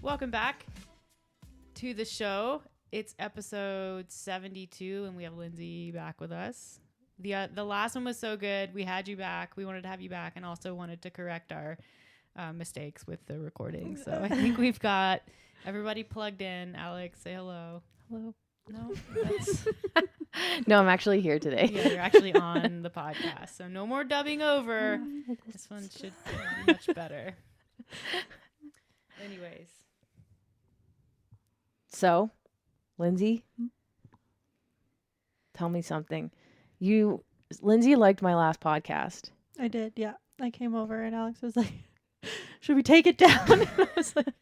Welcome back to the show. It's episode 72, and we have Lynsey back with us. The last one was so good. We had you back. We wanted to have you back, and also wanted to correct our mistakes with the recording. So I think we've got everybody plugged in. Alex, say hello. Hello. No, No, I'm actually here today. yeah, you're actually on the podcast, so no more dubbing over. This one should be much better. Anyways. So, Lynsey, tell me something. Lynsey liked my last podcast. I did, yeah. I came over and Alex was like, should we take it down? And I was like,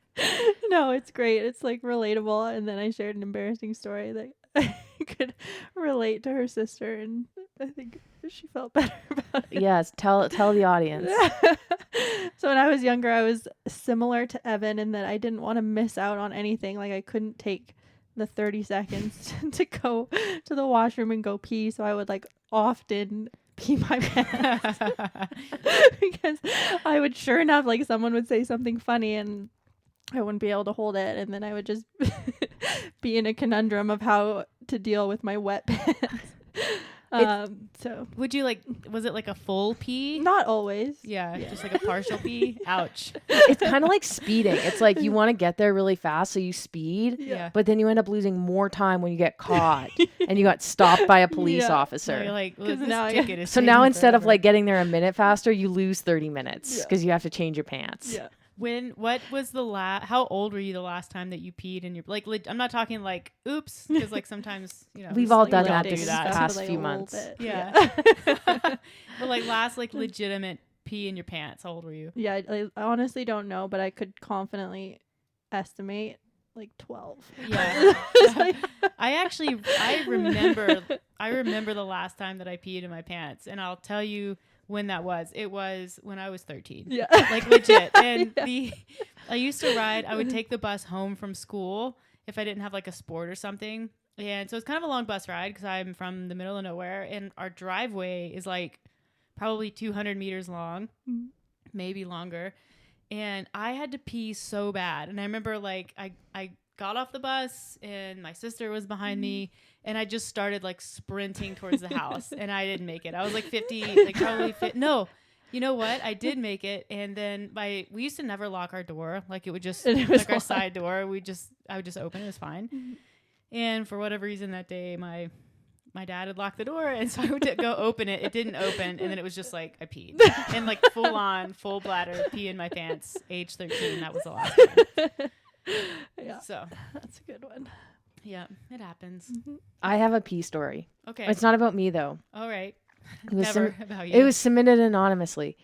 no, it's great. It's like relatable. And then I shared an embarrassing story that I could relate to her sister, and I think she felt better about it. Yes, tell the audience. So when I was younger, I was similar to Evan in that I didn't want to miss out on anything. Like I couldn't take the 30 seconds to go to the washroom and go pee. So I would like often pee my pants because I would, sure enough, like someone would say something funny and I wouldn't be able to hold it. And then I would just be in a conundrum of how to deal with my wet pants. So Would you was it like a full pee? not always. Yeah, just like a partial pee. Ouch. It's kind of like speeding. It's like you want to get there really fast, so you speed, Yeah. but then you end up losing more time when you get caught and you got stopped by a police Yeah. officer. So you're like, well, 'Cause this now I- ticket is So now taking instead of forever. like getting there a minute faster, you lose 30 minutes Yeah. because you have to change your pants. Yeah. What was the how old were you the last time that you peed in your, I'm not talking like, oops, because like sometimes, We've it's all like done we all that do this that. past Like, few a little months. bit. Yeah. But like last legitimate pee in your pants, how old were you? Yeah, I honestly don't know, but I could confidently estimate like 12. Yeah. It's like- I remember the last time that I peed in my pants, and I'll tell you when that was. It was when I was 13. Yeah. Like legit. And Yeah. I used to I would take the bus home from school if I didn't have like a sport or something. And so it's kind of a long bus ride because I'm from the middle of nowhere, and our driveway is like probably 200 meters long, maybe longer. And I had to pee so bad. And I remember like I got off the bus and my sister was behind me, and I just started like sprinting towards the house, and I didn't make it. I was like 50, like probably no. You know what? I did make it, and then we used to never lock our door. Like it would just And it was like our locked. side door. I would just open it. It was fine. And for whatever reason that day, my dad had locked the door, and so I would go open it. It didn't open, and then it was just like I peed, and like full bladder pee in my pants. Age 13. That was the last time. Yeah, So that's a good one. yeah, it happens. I have a pee story. Okay. It's not about me though. All right. It was Never about you. It was submitted anonymously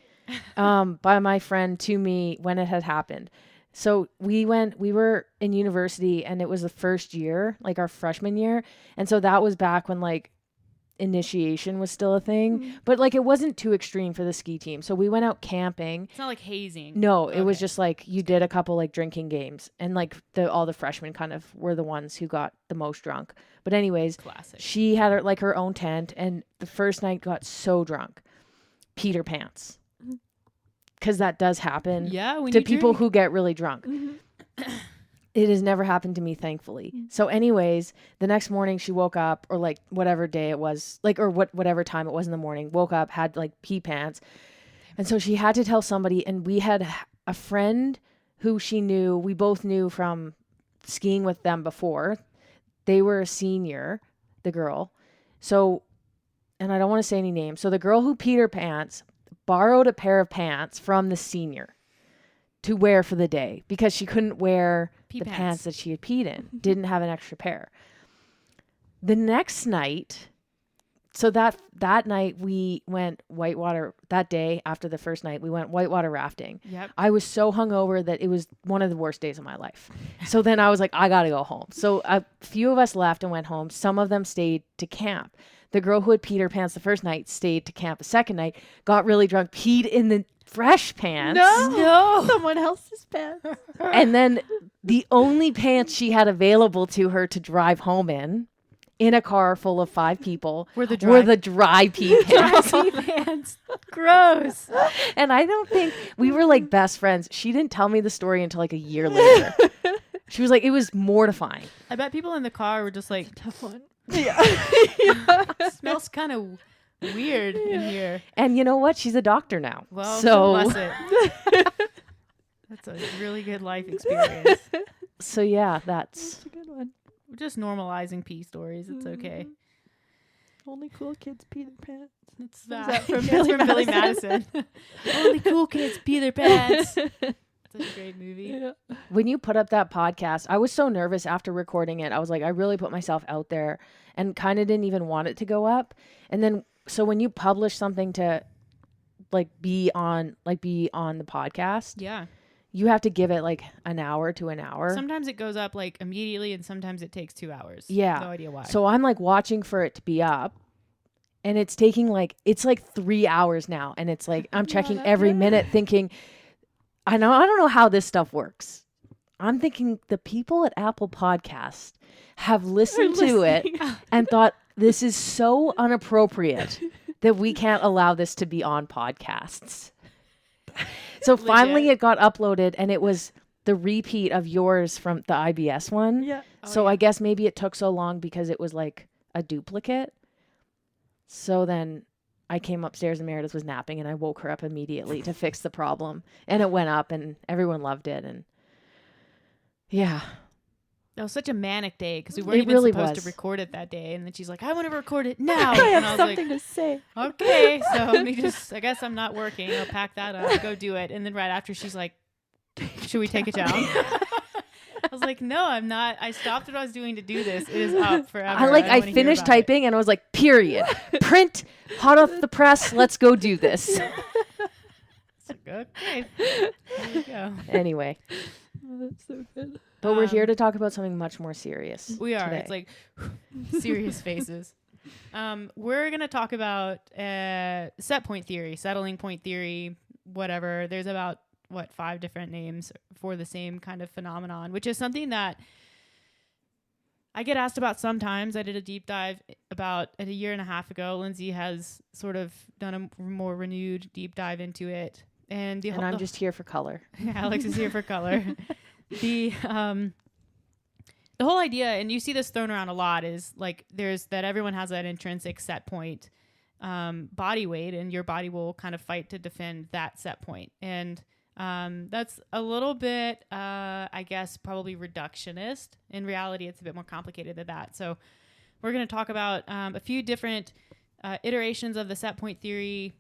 by my friend to me when it had happened. So we were in university, and it was the first year, like our freshman year. And so that was back when like initiation was still a thing, but like it wasn't too extreme for the ski team. So we went out camping. It's not like hazing. No, it was Okay. just like you did a couple like drinking games, and like all the freshmen kind of were the ones who got the most drunk. But anyways, Classic. she had her own tent, and the first night got so drunk, peed her pants. Because that does happen Yeah, when to you people drink. who get really drunk. It has never happened to me, thankfully. So anyways, the next morning she woke up, or like whatever day it was, like, or whatever time it was in the morning, woke up, had like pee pants. And so she had to tell somebody, and we had a friend who we both knew from skiing with them before. They were a senior, the girl. So, and I don't want to say any names. So the girl who peed her pants borrowed a pair of pants from the senior to wear for the day because she couldn't wear Pee the pants. pants that she had peed in. Didn't have an extra pair. The next night, so that night we went whitewater. That day after the first night, we went whitewater rafting. Yep. I was so hungover that it was one of the worst days of my life. So then I was like, I gotta go home. So a few of us left and went home. Some of them stayed to camp. The girl who had peed her pants the first night stayed to camp the second night, got really drunk, peed in the fresh pants. No, someone else's pants. And then the only pants she had available to her to drive home in a car full of 5 people Were the dry pee pants. pee pants. Gross. And I don't think we were like best friends. She didn't tell me the story until like a year later. She was like, it was mortifying. I bet people in the car were just like, Tough one. smells kind of weird in here. And you know what? She's a doctor now. Well, so bless it. That's a really good life experience. So yeah, That's a good one. We're just normalizing pee stories. It's okay. Only cool kids pee their pants. It's that from from Billy Madison. Only cool kids pee their pants. Such a great movie. Yeah. when you put up that podcast, I was so nervous after recording it. I was like, I really put myself out there and kind of didn't even want it to go up. And then, so when you publish something to be on the podcast, Yeah. you have to give it like an hour to an hour. Sometimes it goes up like immediately and sometimes it takes 2 hours. Yeah. No idea why. So I'm like watching for it to be up. And it's taking it's like 3 hours now. And it's like, I'm checking every minute thinking, I don't know how this stuff works. I'm thinking the people at Apple Podcast have listened to it and thought this is so inappropriate that we can't allow this to be on podcasts. So finally it got uploaded and it was the repeat of yours from the IBS one. Yeah. So I guess maybe it took so long because it was like a duplicate. So then I came upstairs and Meredith was napping and I woke her up immediately to fix the problem. And it went up and everyone loved it. And yeah. That was such a manic day because we weren't It even really supposed was. to record it that day. And then she's like, I want to record it now. I And have I was something like, to say. okay. So let me I guess I'm not working. I'll pack that up, go do it. And then right after she's like, should we take it down? I was like, no, I'm not. I stopped what I was doing to do this. It is up forever. I don't wanna hear finished about it. typing and I was like, period. Print, hot off the press, let's go do this. It's like, okay. There we go. Anyway, Oh, that's so good. but we're here to talk about something much more serious. We are. today. It's like serious faces. We're going to talk about set point theory, settling point theory, whatever. There's about 5 different names for the same kind of phenomenon, which is something that I get asked about sometimes. I did a deep dive about a year and a half ago. Lynsey has sort of done a more renewed deep dive into it. And I'm just here for color. Alex is here for color. The whole idea, and you see this thrown around a lot, is like there's that everyone has that intrinsic set point body weight, and your body will kind of fight to defend that set point. And that's a little bit, I guess, probably reductionist. In reality, it's a bit more complicated than that. So we're going to talk about a few different iterations of the set point theory,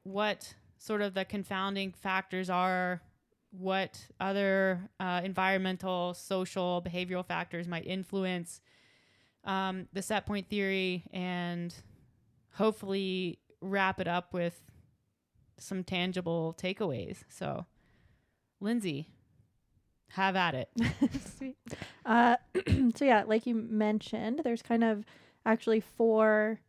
what sort of the confounding factors are, what other environmental, social, behavioral factors might influence the set point theory, and hopefully wrap it up with some tangible takeaways. So, Lynsey, have at it. Sweet. So yeah, like you mentioned, there's kind of actually 4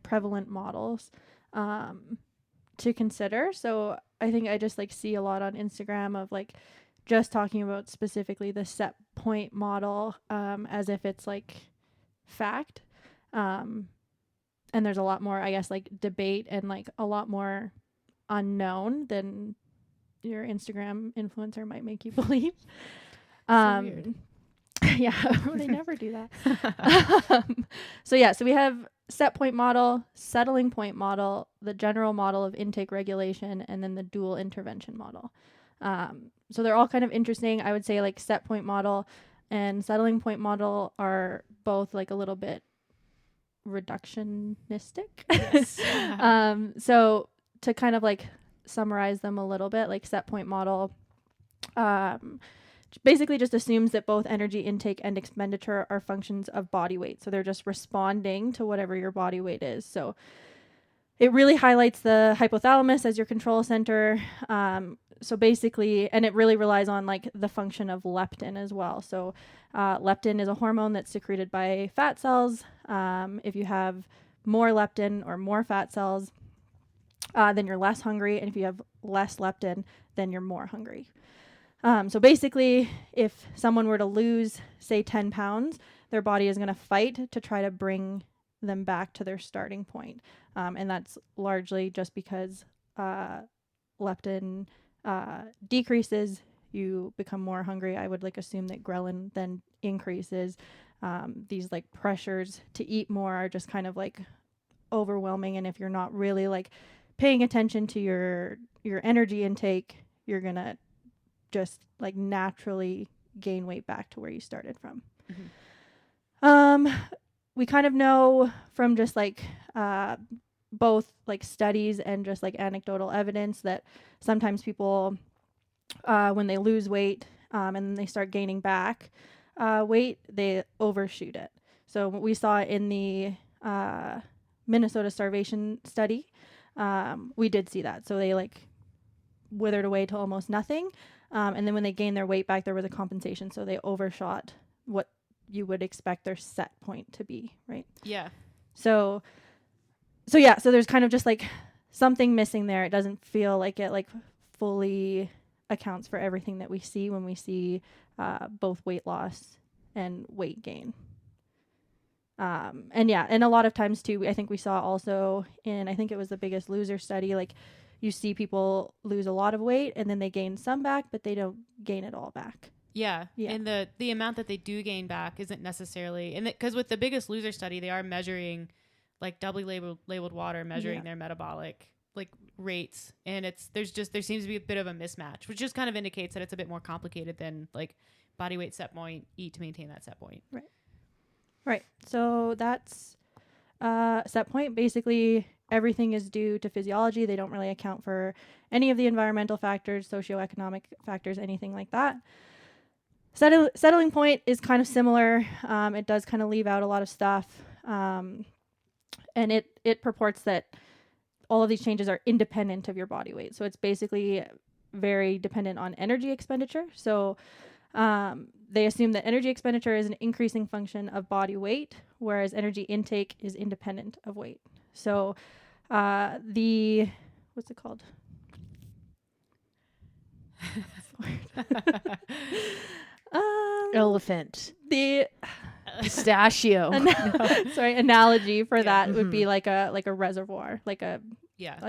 prevalent models to consider. So I think I just see a lot on Instagram of just talking about specifically the set point model as if it's fact. And there's a lot more, I guess, debate and a lot more unknown than your Instagram influencer might make you believe. So weird. Yeah, they never do that. So we have set point model, settling point model, the general model of intake regulation, and then the dual intervention model. So they're all kind of interesting. I would say set point model and settling point model are both a little bit reductionistic. Yes. So to kind of summarize them a little bit, set point model basically just assumes that both energy intake and expenditure are functions of body weight. So they're just responding to whatever your body weight is. So it really highlights the hypothalamus as your control center. So basically, and it really relies on the function of leptin as well. So leptin is a hormone that's secreted by fat cells. If you have more leptin or more fat cells, then you're less hungry. And if you have less leptin, then you're more hungry. So basically, if someone were to lose, say, 10 pounds, their body is going to fight to try to bring them back to their starting point. And that's largely just because leptin decreases you become more hungry, I would like assume that ghrelin then increases. These like pressures to eat more are just kind of like overwhelming, and if you're not really like paying attention to your energy intake, you're gonna just like naturally gain weight back to where you started from. We kind of know from just like both like studies and just like anecdotal evidence that sometimes people when they lose weight and then they start gaining back weight, they overshoot it. So what we saw in the Minnesota starvation study, we did see that. So they like withered away to almost nothing. And then when they gained their weight back, there was a compensation. So they overshot what you would expect their set point to be, right? Yeah. So there's kind of just like something missing there. It doesn't feel like it like fully accounts for everything that we see when we see both weight loss and weight gain. And a lot of times too, I think we saw also in, I think it was the Biggest Loser study, like you see people lose a lot of weight and then they gain some back, but they don't gain it all back. Yeah. And the amount that they do gain back isn't necessarily, and because with the Biggest Loser study, they are measuring like doubly labeled water, measuring their metabolic like rates. And there seems to be a bit of a mismatch, which just kind of indicates that it's a bit more complicated than like body weight, set point, eat to maintain that set point. Right. So that's set point. Basically, everything is due to physiology. They don't really account for any of the environmental factors, socioeconomic factors, anything like that. Settling point is kind of similar. It does kind of leave out a lot of stuff. And it purports that all of these changes are independent of your body weight. So it's basically very dependent on energy expenditure. So they assume that energy expenditure is an increasing function of body weight, whereas energy intake is independent of weight. So what's it called? Elephant. The pistachio. Analogy for that would be like a reservoir, like a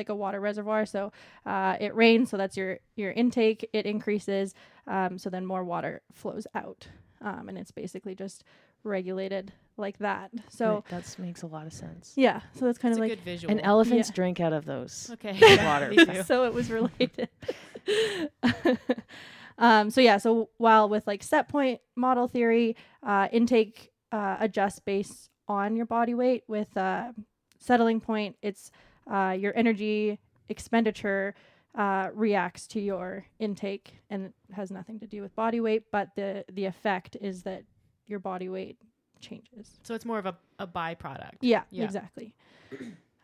water reservoir. So it rains, so that's your intake. It increases, so then more water flows out, and it's basically just regulated like that. So right, that makes a lot of sense. Yeah, so that's kind of like a good visual. And elephants drink out of those. Okay, water. So it was related. So while with like set point model theory, intake adjusts based on your body weight. With settling point, it's your energy expenditure reacts to your intake, and it has nothing to do with body weight, but the effect is that your body weight changes. So it's more of a byproduct. Yeah. Exactly.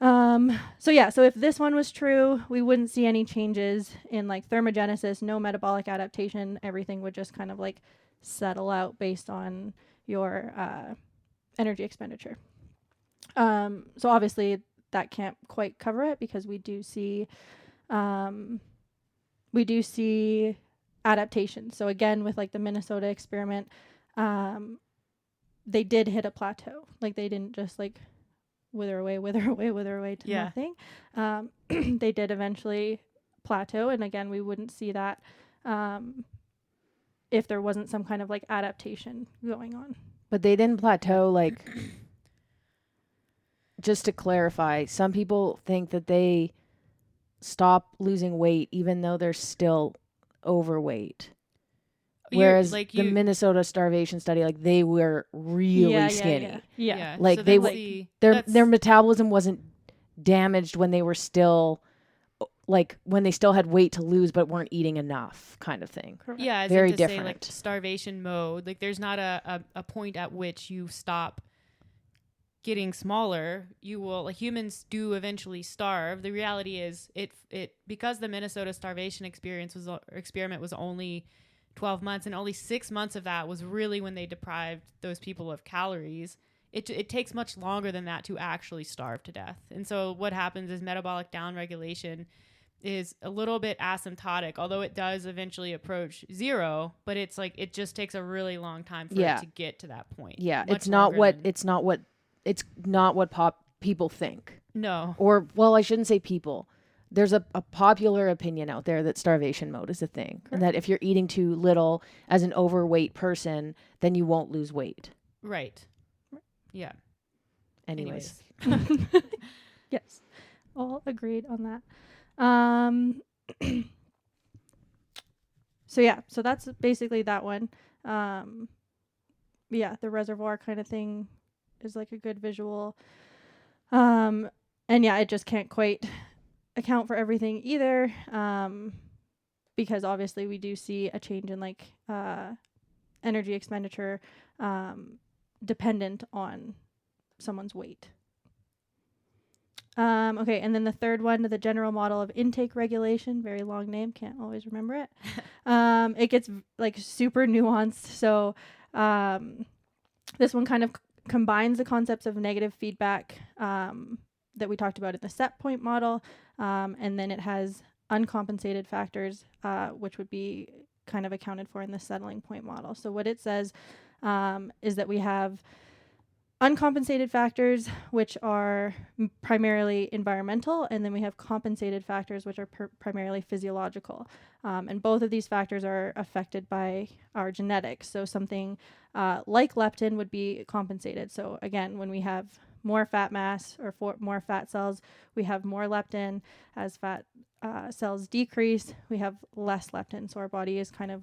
So if this one was true, we wouldn't see any changes in like thermogenesis, no metabolic adaptation. Everything would just kind of like settle out based on your energy expenditure. So obviously that can't quite cover it, because we do see adaptation. So again, with like the Minnesota experiment, they did hit a plateau. Like they didn't just like wither away to nothing. They did eventually plateau, and again, we wouldn't see that if there wasn't some kind of like adaptation going on. But they didn't plateau, like, just to clarify, some people think that they stop losing weight even though they're still overweight. Whereas the Minnesota starvation study, like they were really skinny. Yeah. Like so their metabolism wasn't damaged when they were still, like when they still had weight to lose but weren't eating enough, kind of thing. Correct. Yeah, as very in to different. Say, like starvation mode. Like there's not a point at which you stop getting smaller. You will, like, humans do eventually starve. The reality is it because the Minnesota starvation experiment was only 12 months, and only 6 months of that was really when they deprived those people of calories. It takes much longer than that to actually starve to death. And so what happens is metabolic downregulation is a little bit asymptotic, although it does eventually approach zero, but it's like it just takes a really long time for it to get to that point. Yeah, it's not what people think. No. Or, well, I shouldn't say people. there's a popular opinion out there that starvation mode is a thing. And that if you're eating too little as an overweight person, then you won't lose weight. Right. Yeah. Anyways. Yes. All agreed on that. So that's basically that one. Yeah, the reservoir kind of thing is like a good visual. And yeah, it just can't quite account for everything either. Because obviously we do see a change in like energy expenditure dependent on someone's weight. Okay, and then the third one, the general model of intake regulation, very long name, can't always remember it. It gets like super nuanced. So this one kind of combines the concepts of negative feedback that we talked about in the set point model, and then it has uncompensated factors, which would be kind of accounted for in the settling point model. So what it says is that we have uncompensated factors, which are primarily environmental, and then we have compensated factors, which are primarily physiological. And both of these factors are affected by our genetics. So something like leptin would be compensated. So again, when we have more fat mass or more fat cells, we have more leptin. As fat cells decrease, we have less leptin. So our body is kind of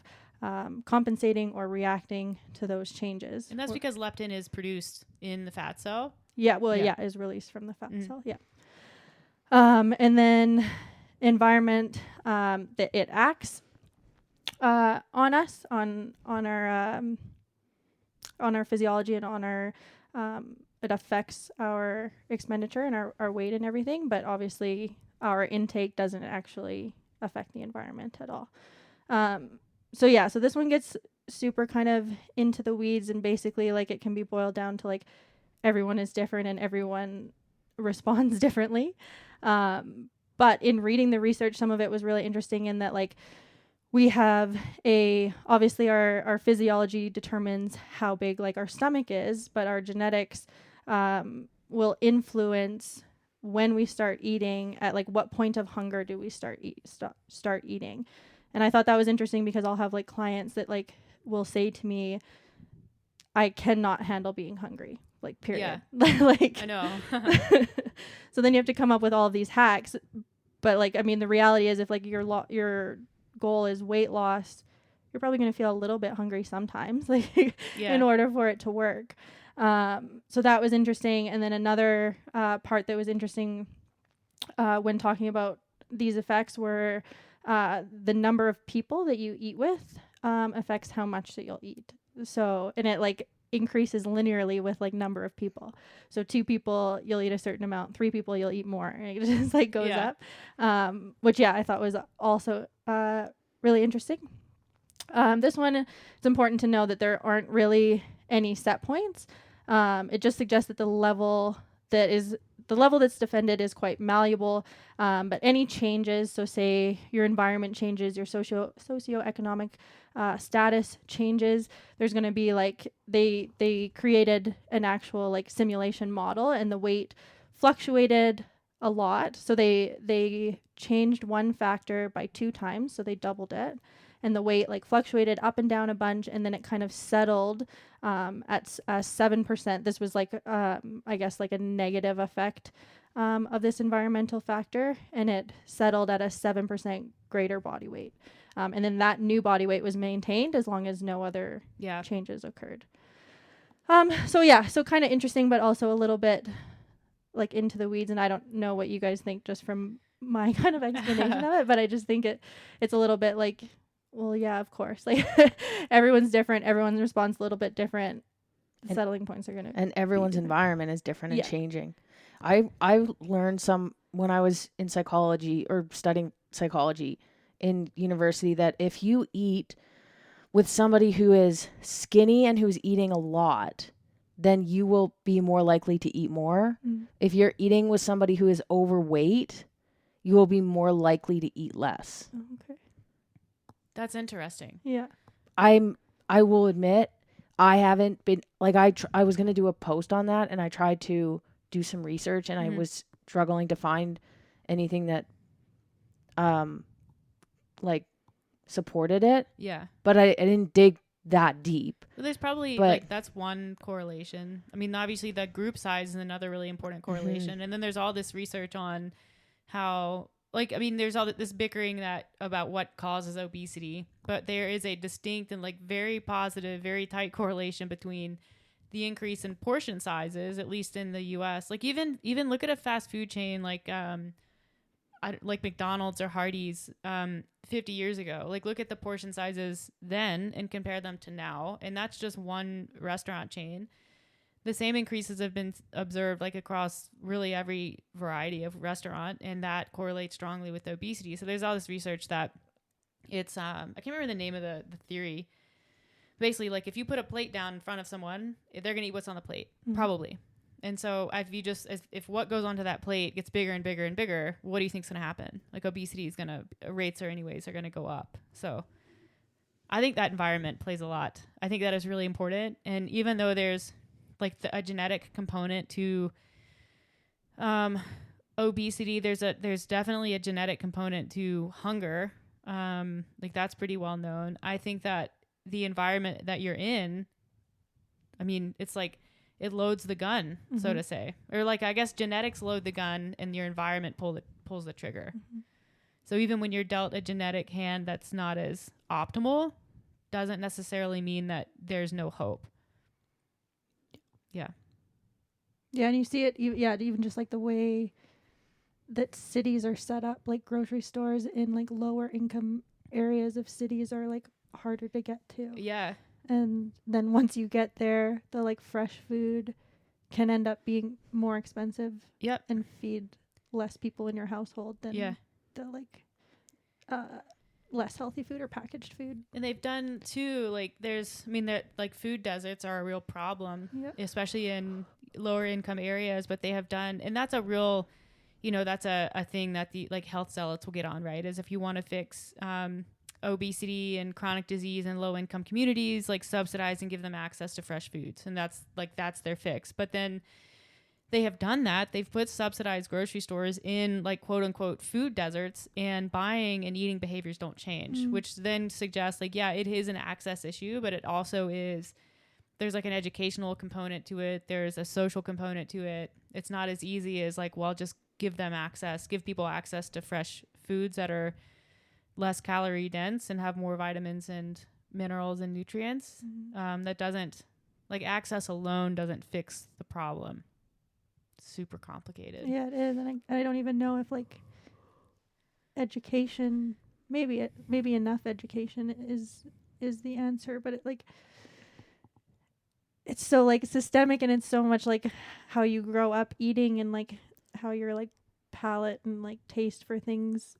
compensating or reacting to those changes. And that's because leptin is produced in the fat cell. Yeah, well, yeah, is released from the fat cell. Yeah. And then environment, that it acts on us, on our physiology and on our it affects our expenditure and our weight and everything, but obviously our intake doesn't actually affect the environment at all. So this one gets super kind of into the weeds, and basically like it can be boiled down to like everyone is different and everyone responds differently. But in reading the research, some of it was really interesting in that like we have obviously our physiology determines how big like our stomach is, but our genetics will influence when we start eating, at like what point of hunger do we start eating. And I thought that was interesting because I'll have like clients that like will say to me, I cannot handle being hungry, like period. Yeah. Like I know. So then you have to come up with all of these hacks. But like, I mean, the reality is if like your goal is weight loss, you're probably going to feel a little bit hungry sometimes, like in order for it to work. So that was interesting. And then another part that was interesting when talking about these effects were the number of people that you eat with affects how much that you'll eat. So, and it like increases linearly with like number of people. So 2 people, you'll eat a certain amount. 3 people, you'll eat more. And it just like goes up, which I thought was also really interesting. This one, it's important to know that there aren't really any set points. It just suggests that the level that's defended is quite malleable, but any changes, so say your environment changes, your socioeconomic status changes, there's going to be like they created an actual like simulation model, and the weight fluctuated a lot. So they changed one factor by 2 times, so they doubled it. And the weight like fluctuated up and down a bunch, and then it kind of settled at 7%. This was like, I guess, like a negative effect of this environmental factor, and it settled at a 7% greater body weight. And then that new body weight was maintained as long as no other changes occurred. So kind of interesting, but also a little bit like into the weeds. And I don't know what you guys think just from my kind of explanation of it, but I just think it's a little bit like, well, yeah, of course. Like everyone's different. Everyone's response a little bit different. Settling points are going to. And everyone's environment is different and changing. I learned some when I was in psychology or studying psychology in university that if you eat with somebody who is skinny and who's eating a lot, then you will be more likely to eat more. If you're eating with somebody who is overweight, you will be more likely to eat less. Okay. That's interesting. Yeah. I will admit I haven't been like I was going to do a post on that, and I tried to do some research, and I was struggling to find anything that like supported it, Yeah. but I didn't dig that deep. Well, there's probably But- like that's one correlation. I mean, obviously the group size is another really important correlation, and then there's all this research on how, like, I mean, there's all this bickering that about what causes obesity, but there is a distinct and like very positive, very tight correlation between the increase in portion sizes, at least in the U.S. Like even look at a fast food chain like McDonald's or Hardee's 50 years ago. Like look at the portion sizes then and compare them to now, and that's just one restaurant chain. The same increases have been observed like across really every variety of restaurant, and that correlates strongly with obesity. So there's all this research that it's I can't remember the name of the theory. Basically, like if you put a plate down in front of someone, they're gonna eat what's on the plate, probably. And so if what goes onto that plate gets bigger and bigger and bigger, what do you think's going to happen? Like obesity is rates are going to go up. So I think that environment plays a lot. I think that is really important. And even though there's like a genetic component to obesity, there's definitely a genetic component to hunger. Like that's pretty well known. I think that the environment that you're in, I mean, it's like, it loads the gun, so to say. Or like, I guess genetics load the gun and your environment pulls the trigger. So even when you're dealt a genetic hand that's not as optimal, doesn't necessarily mean that there's no hope. Yeah. Yeah, and you see it, even just like the way that cities are set up, like grocery stores in like lower income areas of cities are like harder to get to. Yeah. And then once you get there, the like fresh food can end up being more expensive. Yep. And feed less people in your household than the like less healthy food or packaged food. And they've done too, like that like food deserts are a real problem, especially in lower income areas, but they have done, and that's a real, that's a thing that the like health zealots will get on, right? Is if you want to fix obesity and chronic disease in low income communities, like subsidize and give them access to fresh foods. And that's their fix. But then they have done that. They've put subsidized grocery stores in like quote unquote food deserts, and buying and eating behaviors don't change, which then suggests like, yeah, it is an access issue, but it also there's like an educational component to it. There's a social component to it. It's not as easy as like, well, just give people access to fresh foods that are less calorie dense and have more vitamins and minerals and nutrients. That doesn't, like, access alone doesn't fix the problem. It's super complicated. Yeah, it is. And I don't even know if like education, maybe enough education is the answer, but it's so like systemic, and it's so much like how you grow up eating and like how your like palate and like taste for things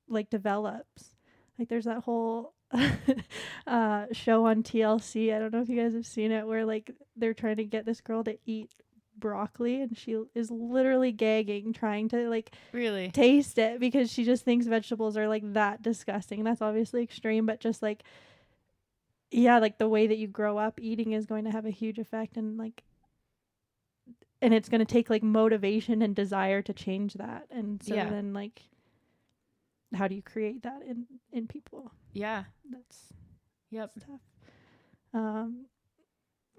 like develops. Like there's that whole show on TLC, I don't know if you guys have seen it, where like they're trying to get this girl to eat broccoli, and she is literally gagging trying to like really taste it because she just thinks vegetables are like that disgusting. That's obviously extreme, but just like, yeah, like the way that you grow up eating is going to have a huge effect, and it's going to take like motivation and desire to change that. And so then like, how do you create that in people? Yeah. That's tough.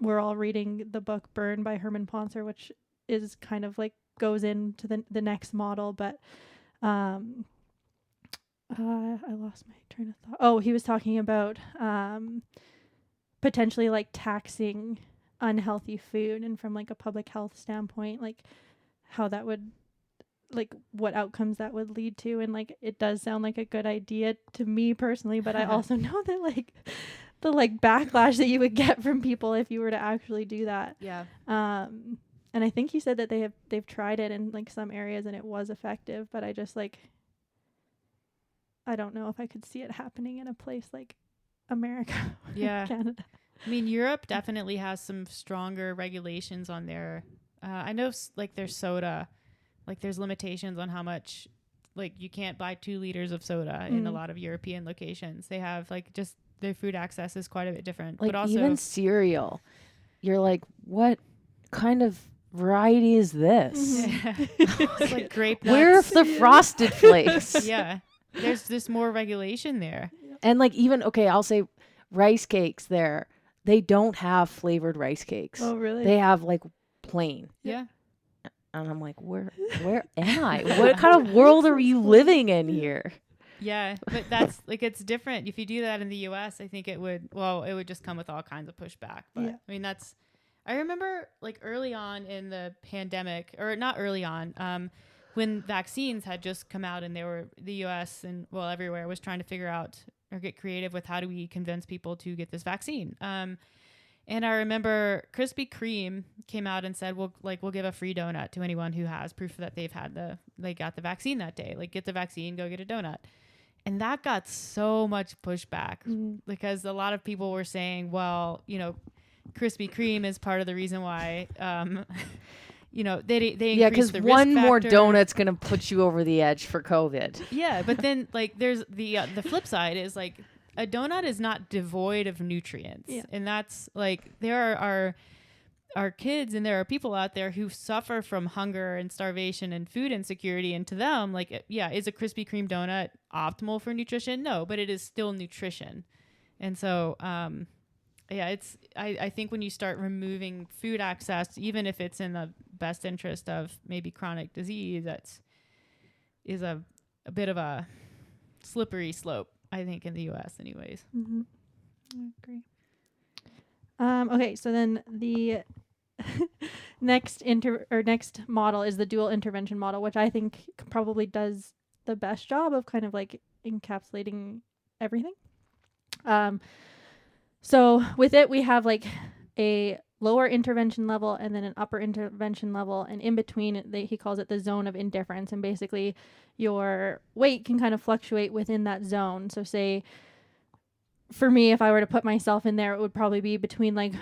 We're all reading the book Burn by Herman Poncer, which is kind of like goes into the next model, but I lost my train of thought. Oh, he was talking about potentially like taxing unhealthy food, and from like a public health standpoint, like how that would, like what outcomes that would lead to. And like it does sound like a good idea to me personally, but I also know that like the like backlash that you would get from people if you were to actually do that. Yeah. And I think he said that they've tried it in like some areas and it was effective, but I just like, I don't know if I could see it happening in a place like America or Canada. I mean, Europe definitely has some stronger regulations on their I know like their soda, like there's limitations on how much, like you can't buy 2 liters of soda in a lot of European locations. They have like just their food access is quite a bit different. Like but also even cereal, you're like, what kind of variety is this? It's like grape nuts. Where are the frosted flakes? Yeah. There's just more regulation there. And like even okay, I'll say rice cakes there. They don't have flavored rice cakes. Oh, really? They have like plain. Yeah. And I'm like, where am I? What kind of world are you living in here? Yeah, but that's like it's different. If you do that in the US, I think it would just come with all kinds of pushback. But Yeah. I mean I remember like early on in the pandemic, or not early on, when vaccines had just come out and the US and everywhere was trying to figure out or get creative with how do we convince people to get this vaccine. And I remember Krispy Kreme came out and said, we'll give a free donut to anyone who has proof that they got the vaccine that day. Like, get the vaccine, go get a donut. And that got so much pushback because a lot of people were saying, well, Krispy Kreme is part of the reason why, they because the one risk more factor. donut's gonna put you over the edge for COVID. Yeah, but then like there's the flip side is like a donut is not devoid of nutrients, and that's like there are kids and there are people out there who suffer from hunger and starvation and food insecurity, and to them, like, is a Krispy Kreme donut optimal for nutrition? No, but it is still nutrition. And so I think when you start removing food access, even if it's in the best interest of maybe chronic disease, is a bit of a slippery slope, I think, in the US anyways. Mm-hmm. I agree. Okay, so then the next model is the dual intervention model, which I think probably does the best job of kind of like encapsulating everything. So with it, we have like a lower intervention level and then an upper intervention level, and in between, he calls it the zone of indifference. And basically, your weight can kind of fluctuate within that zone. So say, for me, if I were to put myself in there, it would probably be between like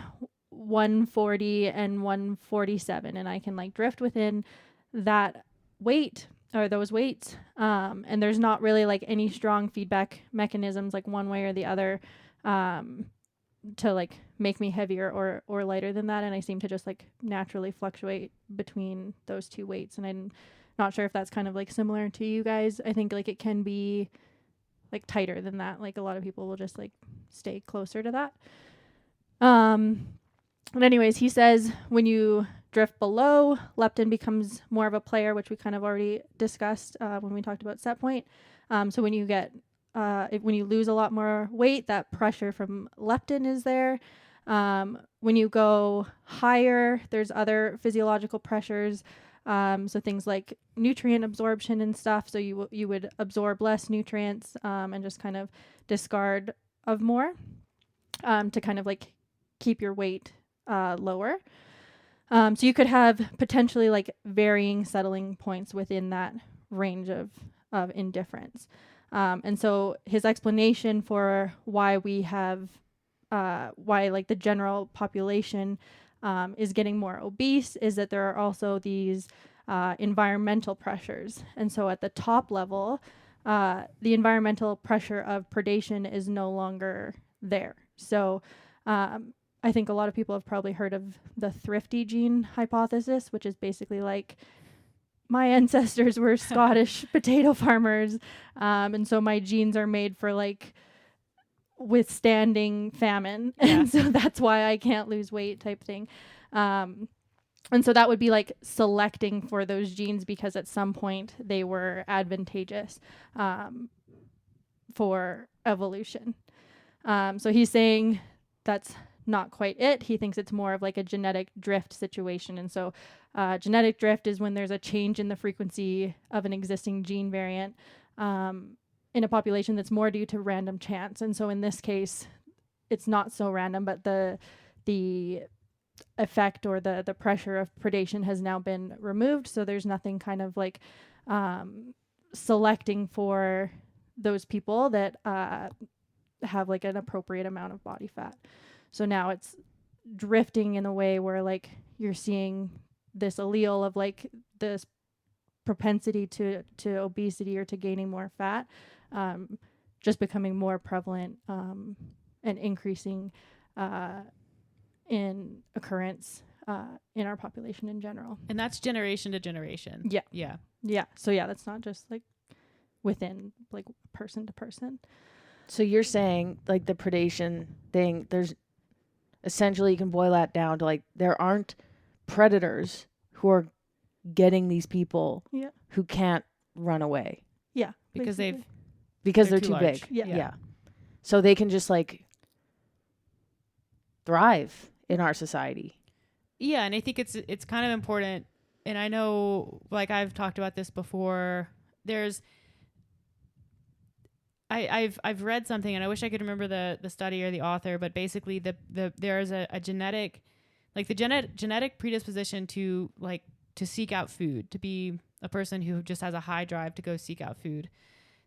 140 and 147, and I can like drift within that weight or those weights. And there's not really like any strong feedback mechanisms like one way or the other to like make me heavier or lighter than that. And I seem to just like naturally fluctuate between those two weights. And I'm not sure if that's kind of like similar to you guys. I think like it can be like tighter than that. Like a lot of people will just like stay closer to that. But anyways, he says when you drift below, leptin becomes more of a player, which we kind of already discussed when we talked about set point. So when you get when you lose a lot more weight, that pressure from leptin is there. When you go higher, there's other physiological pressures. So things like nutrient absorption and stuff. So you would absorb less nutrients and just kind of discard of more to kind of like keep your weight lower. So you could have potentially like varying settling points within that range of indifference. And so his explanation for why we have, why like the general population is getting more obese is that there are also these environmental pressures. And so at the top level, the environmental pressure of predation is no longer there. So I think a lot of people have probably heard of the thrifty gene hypothesis, which is basically like my ancestors were Scottish potato farmers, and so my genes are made for like withstanding famine, and so that's why I can't lose weight type thing. And so that would be like selecting for those genes because at some point they were advantageous for evolution. So he's saying that's not quite it. He thinks it's more of like a genetic drift situation. And so genetic drift is when there's a change in the frequency of an existing gene variant in a population that's more due to random chance. And so in this case, it's not so random, but the effect or the pressure of predation has now been removed. So there's nothing kind of like selecting for those people that have like an appropriate amount of body fat. So now it's drifting in a way where like you're seeing this allele of like this propensity to obesity or to gaining more fat just becoming more prevalent and increasing in occurrence in our population in general. And that's generation to generation. Yeah. Yeah. Yeah. So yeah, that's not just like within like person to person. So you're saying like the predation thing, there's essentially, you can boil that down to like there aren't predators who are getting these people Yeah. who can't run away Yeah. Because basically. because they're They're too too large. big. Yeah. Yeah. So they can just like thrive in our society. Yeah, and I think it's kind of important, and I know like I've talked about this before. There's I've read something, and I wish I could remember the study or the author, but basically there's a genetic, like the genetic predisposition to like to seek out food, to be a person who just has a high drive to go seek out food.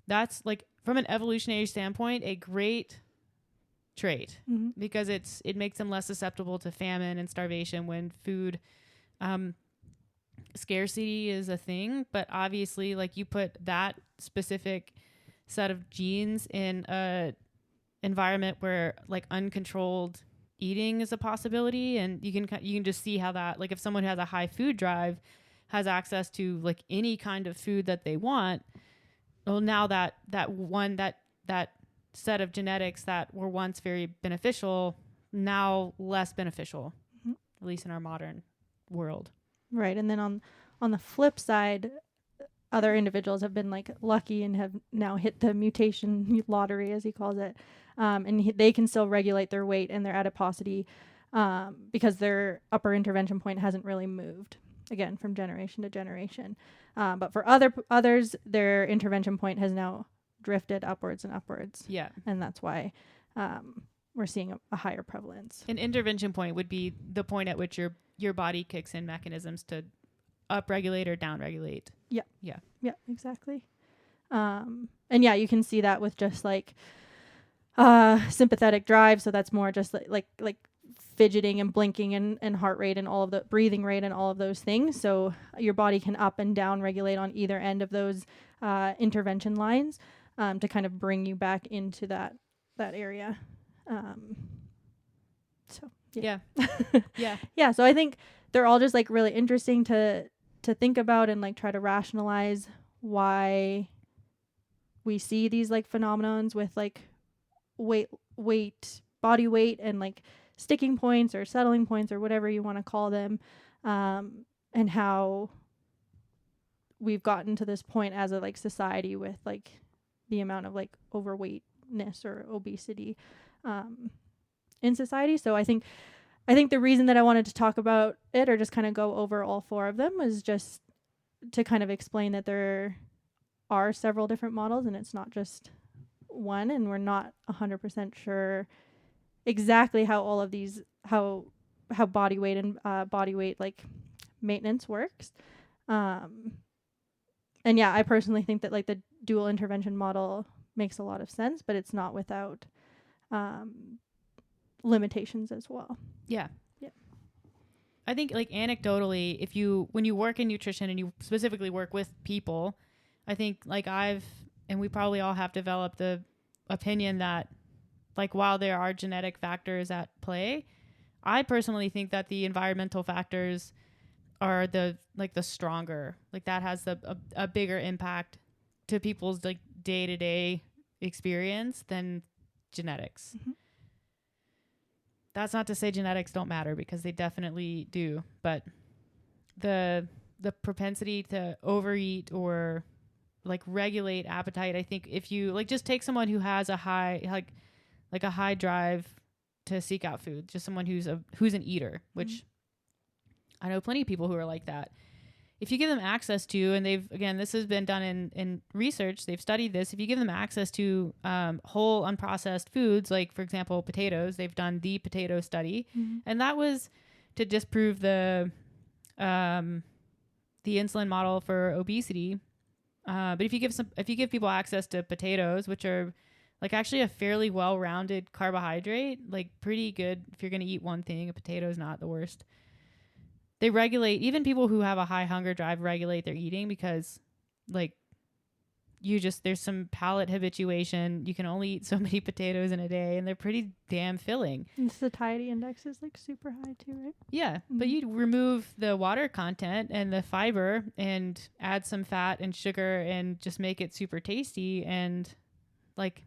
That's like from an evolutionary standpoint a great trait, because it makes them less susceptible to famine and starvation when food scarcity is a thing. But obviously, like you put that specific set of genes in a environment where like uncontrolled eating is a possibility, and you can just see how that, like if someone who has a high food drive has access to like any kind of food that they want, well now that set of genetics that were once very beneficial now less beneficial, at least in our modern world. Right. And then on the flip side, other individuals have been like lucky and have now hit the mutation lottery, as he calls it. And they can still regulate their weight and their adiposity because their upper intervention point hasn't really moved, again, from generation to generation. But for others, their intervention point has now drifted upwards and upwards. Yeah. And that's why we're seeing a higher prevalence. An intervention point would be the point at which your body kicks in mechanisms to upregulate or downregulate. Yeah, exactly. And yeah, you can see that with just like sympathetic drive. So that's more just like fidgeting and blinking and heart rate and all of the breathing rate and all of those things. So your body can up and down regulate on either end of those intervention lines to kind of bring you back into that area. So yeah. Yeah. So I think they're all just like really interesting to think about and like try to rationalize why we see these like phenomenons with like weight, body weight, and like sticking points or settling points or whatever you want to call them, and how we've gotten to this point as a like society with like the amount of like overweightness or obesity in society. So I think the reason that I wanted to talk about it or just kind of go over all four of them was just to kind of explain that there are several different models and it's not just one, and we're not 100% sure exactly how all of these, how body weight and body weight like maintenance works. And yeah, I personally think that like the dual intervention model makes a lot of sense, but it's not without limitations as well. Yeah. Yeah. I think like anecdotally, when you work in nutrition and you specifically work with people, I think like and we probably all have developed the opinion that like while there are genetic factors at play, I personally think that the environmental factors are the stronger, like that has a bigger impact to people's like day-to-day experience than genetics. Mm-hmm. That's not to say genetics don't matter, because they definitely do, but the propensity to overeat or like regulate appetite, I think if you like just take someone who has a high like a high drive to seek out food, just someone who's an eater, which I know plenty of people who are like that. If you give them access to, and this has been done in research, they've studied this. If you give them access to whole unprocessed foods, like for example potatoes, they've done the potato study, and that was to disprove the insulin model for obesity. But if you give people access to potatoes, which are like actually a fairly well-rounded carbohydrate, like pretty good if you're going to eat one thing, a potato is not the worst. They regulate, even people who have a high hunger drive regulate their eating, because like there's some palate habituation. You can only eat so many potatoes in a day, and they're pretty damn filling. And satiety index is like super high too, right? Yeah, but you remove the water content and the fiber and add some fat and sugar and just make it super tasty, and like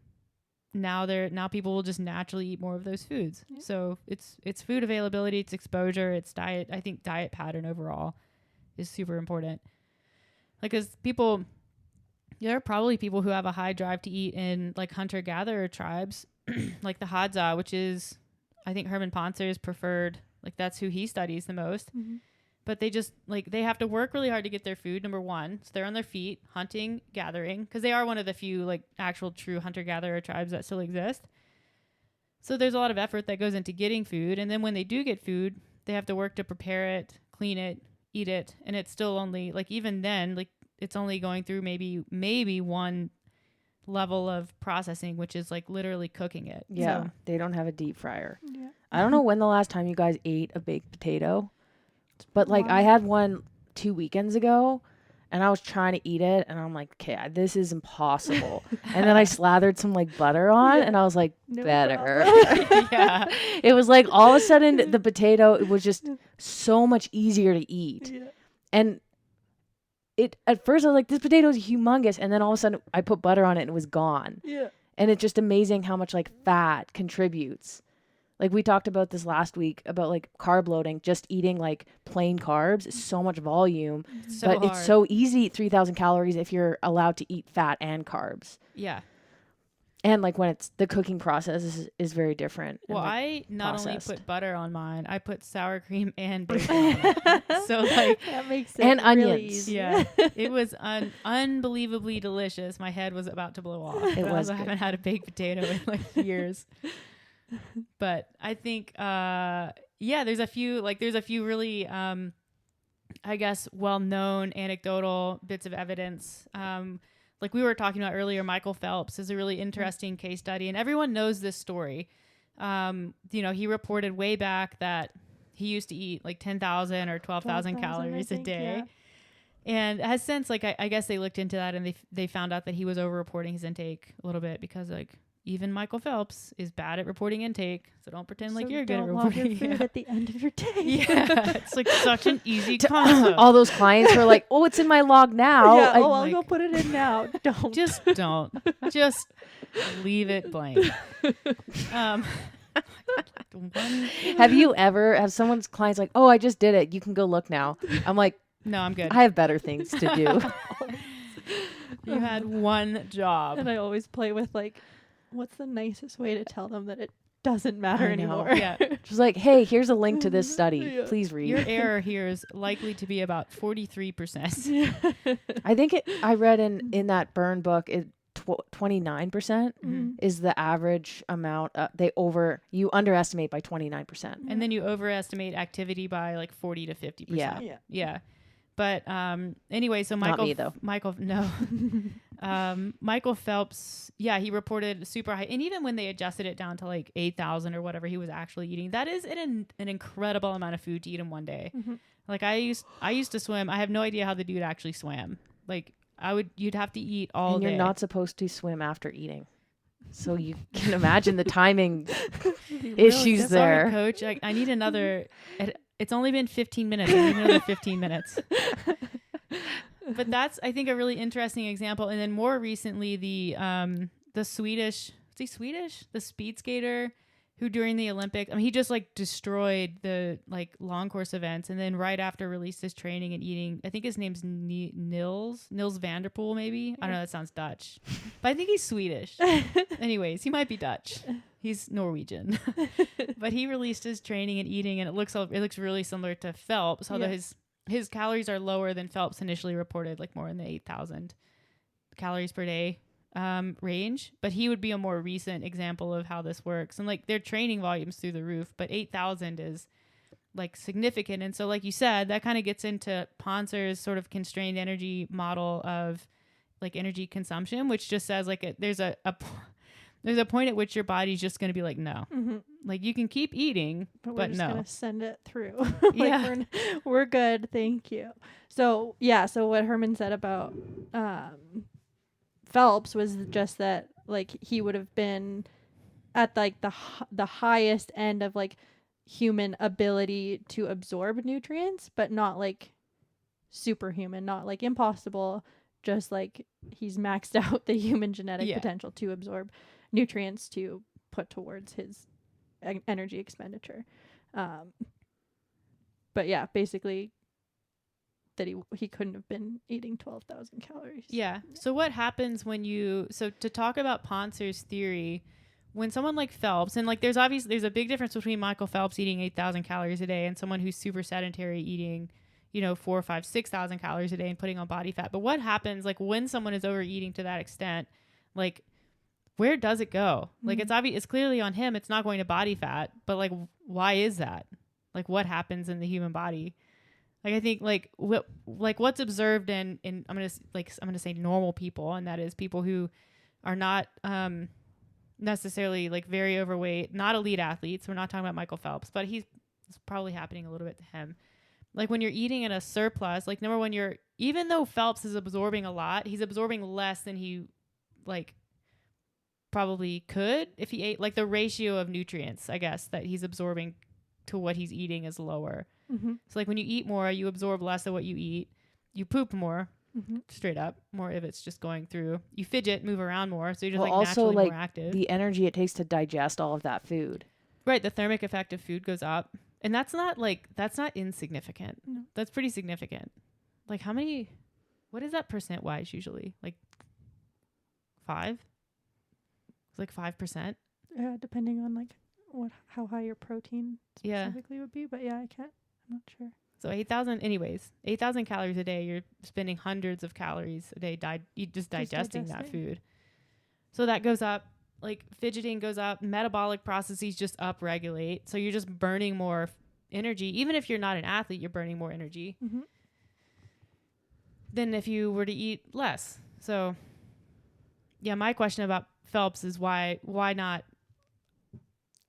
now people will just naturally eat more of those foods. Yeah. So it's food availability, it's exposure, it's diet. I think diet pattern overall is super important. Like, as people, there are probably people who have a high drive to eat in like hunter-gatherer tribes, like the Hadza, which is, I think, Herman Pontzer's preferred. Like, that's who he studies the most. Mm-hmm. But they just, like, they have to work really hard to get their food, number one. So they're on their feet, hunting, gathering, because they are one of the few, like, actual true hunter-gatherer tribes that still exist. So there's a lot of effort that goes into getting food. And then when they do get food, they have to work to prepare it, clean it, eat it. And it's still only, like, even then, like, it's only going through maybe one level of processing, which is, like, literally cooking it. Yeah, So, they don't have a deep fryer. Yeah. I don't know when the last time you guys ate a baked potato, but like I had one 2 weekends ago and I was trying to eat it and I'm like, okay, this is impossible. And then I slathered some like butter on and I was like, No better. yeah. It was like all of a sudden the potato, it was just so much easier to eat. Yeah. And it, at first I was like, this potato is humongous. And then all of a sudden I put butter on it and it was gone. Yeah. And it's just amazing how much like fat contributes. Like we talked about this last week about like carb loading, just eating like plain carbs is so much volume, So but hard. it's so easy to eat 3,000 calories if you're allowed to eat fat and carbs. Yeah. And like when it's the cooking process is very different. Well, and, like, I not processed. only put butter on mine, I put sour cream and bacon on it. So, like, That makes it And really onions. easy. yeah, it was unbelievably delicious. My head was about to blow off. It But I was also good. haven't had a baked potato in like years. But I think, there's a few really, I guess, well-known anecdotal bits of evidence. Like we were talking about earlier, Michael Phelps is a really interesting case study, and everyone knows this story. He reported way back that he used to eat like 10,000 or 12,000 calories a day. Yeah. And has since, like, I guess they looked into that and they found out that he was over-reporting his intake a little bit because, like, even Michael Phelps is bad at reporting intake. So don't pretend like So you're good at don't log your reporting. food at the end of your day. Yeah, it's like such an easy concept. all those clients were like, oh, it's in my log now. Yeah, I- I'll go put it in now. Don't. Just don't. Just leave it blank. have someone's clients like, oh, I just did it. You can go look now. I'm like, No, I'm good. I have better things to do. You had one job. And I always play with like, what's the nicest way to tell them that it doesn't matter I know. anymore? Yeah. Just like, hey, here's a link to this study. Yeah. Please read. Your error here is likely to be about 43%. I think I read in that burn book, 29% Mhm. is the average amount. You underestimate by 29%. And then you overestimate activity by like 40 to 50%. Yeah. Yeah. Yeah. But anyway, so Not me, though. Michael Phelps, yeah, he reported super high. And even when they adjusted it down to like 8,000 or whatever he was actually eating, that is an incredible amount of food to eat in one day. Mhm. Like I used to swim. I have no idea how the dude actually swam. Like you'd have to eat all And day. you're not supposed to swim after eating. So you can imagine the timing issues Sorry, there. coach. I need another. It's only been 15 minutes. I need another 15 minutes. But that's, I think, a really interesting example. And then more recently, the Swedish, is he Swedish? The speed skater who during the Olympics, I mean, he just like destroyed the like long course events. And then right after released his training and eating, I think his name's Nils Vanderpool, maybe. I don't know. That sounds Dutch, but I think he's Swedish. Anyways, he might be Dutch. He's Norwegian, but he released his training and eating, and it looks really similar to Phelps, although Yeah. his calories are lower than Phelps initially reported, like more in the 8,000 calories per day range. But he would be a more recent example of how this works, and like their training volumes through the roof. But 8,000 is like significant, and so like you said, that kind of gets into Pontzer's sort of constrained energy model of like energy consumption, which just says like there's a point at which your body's just going to be like, no, Mhm. like you can keep eating, But we're but just no. gonna send it through. Yeah. we're good, thank you. So yeah, so what Herman said about Phelps was just that like he would have been at like the highest end of like human ability to absorb nutrients, but not like superhuman, not like impossible, just like he's maxed out the human genetic potential to absorb nutrients to put towards his energy expenditure. But yeah, basically that he couldn't have been eating 12,000 calories. Yeah. So what happens when so to talk about Pontzer's theory, when someone like Phelps, and like there's a big difference between Michael Phelps eating 8,000 calories a day and someone who's super sedentary eating, 4, 5, 6,000 calories a day and putting on body fat. But what happens like when someone is overeating to that extent, like where does it go? Mm-hmm. Like it's clearly on him. It's not going to body fat, but like, why is that? Like what happens in the human body? Like I think what's observed in I'm gonna say normal people, and that is people who are not necessarily like very overweight, not elite athletes. We're not talking about Michael Phelps, but it's probably happening a little bit to him. Like when you're eating in a surplus, like number one, even though Phelps is absorbing a lot, he's absorbing less than he like probably could if he ate. Like the ratio of nutrients, I guess, that he's absorbing to what he's eating is lower. Mm-hmm. So like when you eat more, you absorb less of what you eat. You poop more, straight up, more if it's just going through. You fidget, move around more, so you're just naturally more active. The energy it takes to digest all of that food. Right, the thermic effect of food goes up. And that's not insignificant. No. That's pretty significant. Like what is that percent-wise usually? Like 5? It's like 5%? Yeah, depending on like how high your protein specifically would be. But yeah, I'm not sure. So 8,000 calories a day. You're spending hundreds of calories a day just digesting that food. So that goes up. Like fidgeting goes up. Metabolic processes just upregulate. So you're just burning more energy. Even if you're not an athlete, you're burning more energy than if you were to eat less. So yeah, my question about Phelps is why not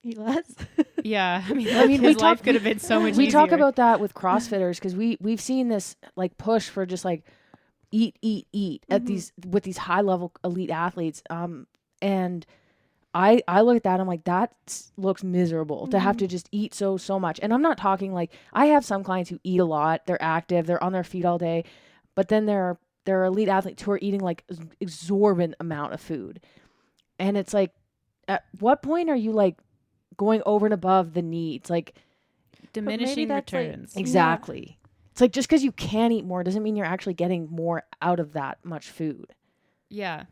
eat less? Yeah, I mean, his life could have been so much easier. We talk about that with CrossFitters because we've seen this like push for just like eat at with these high level elite athletes. And I look at that, I'm like, that looks miserable to have to just eat so much. And I'm not talking like, I have some clients who eat a lot, they're active, they're on their feet all day, but then there are elite athletes who are eating like exorbitant amount of food. And it's like, at what point are you like going over and above the needs? Like diminishing returns. Like, exactly. Yeah. It's like, just because you can eat more doesn't mean you're actually getting more out of that much food. Yeah.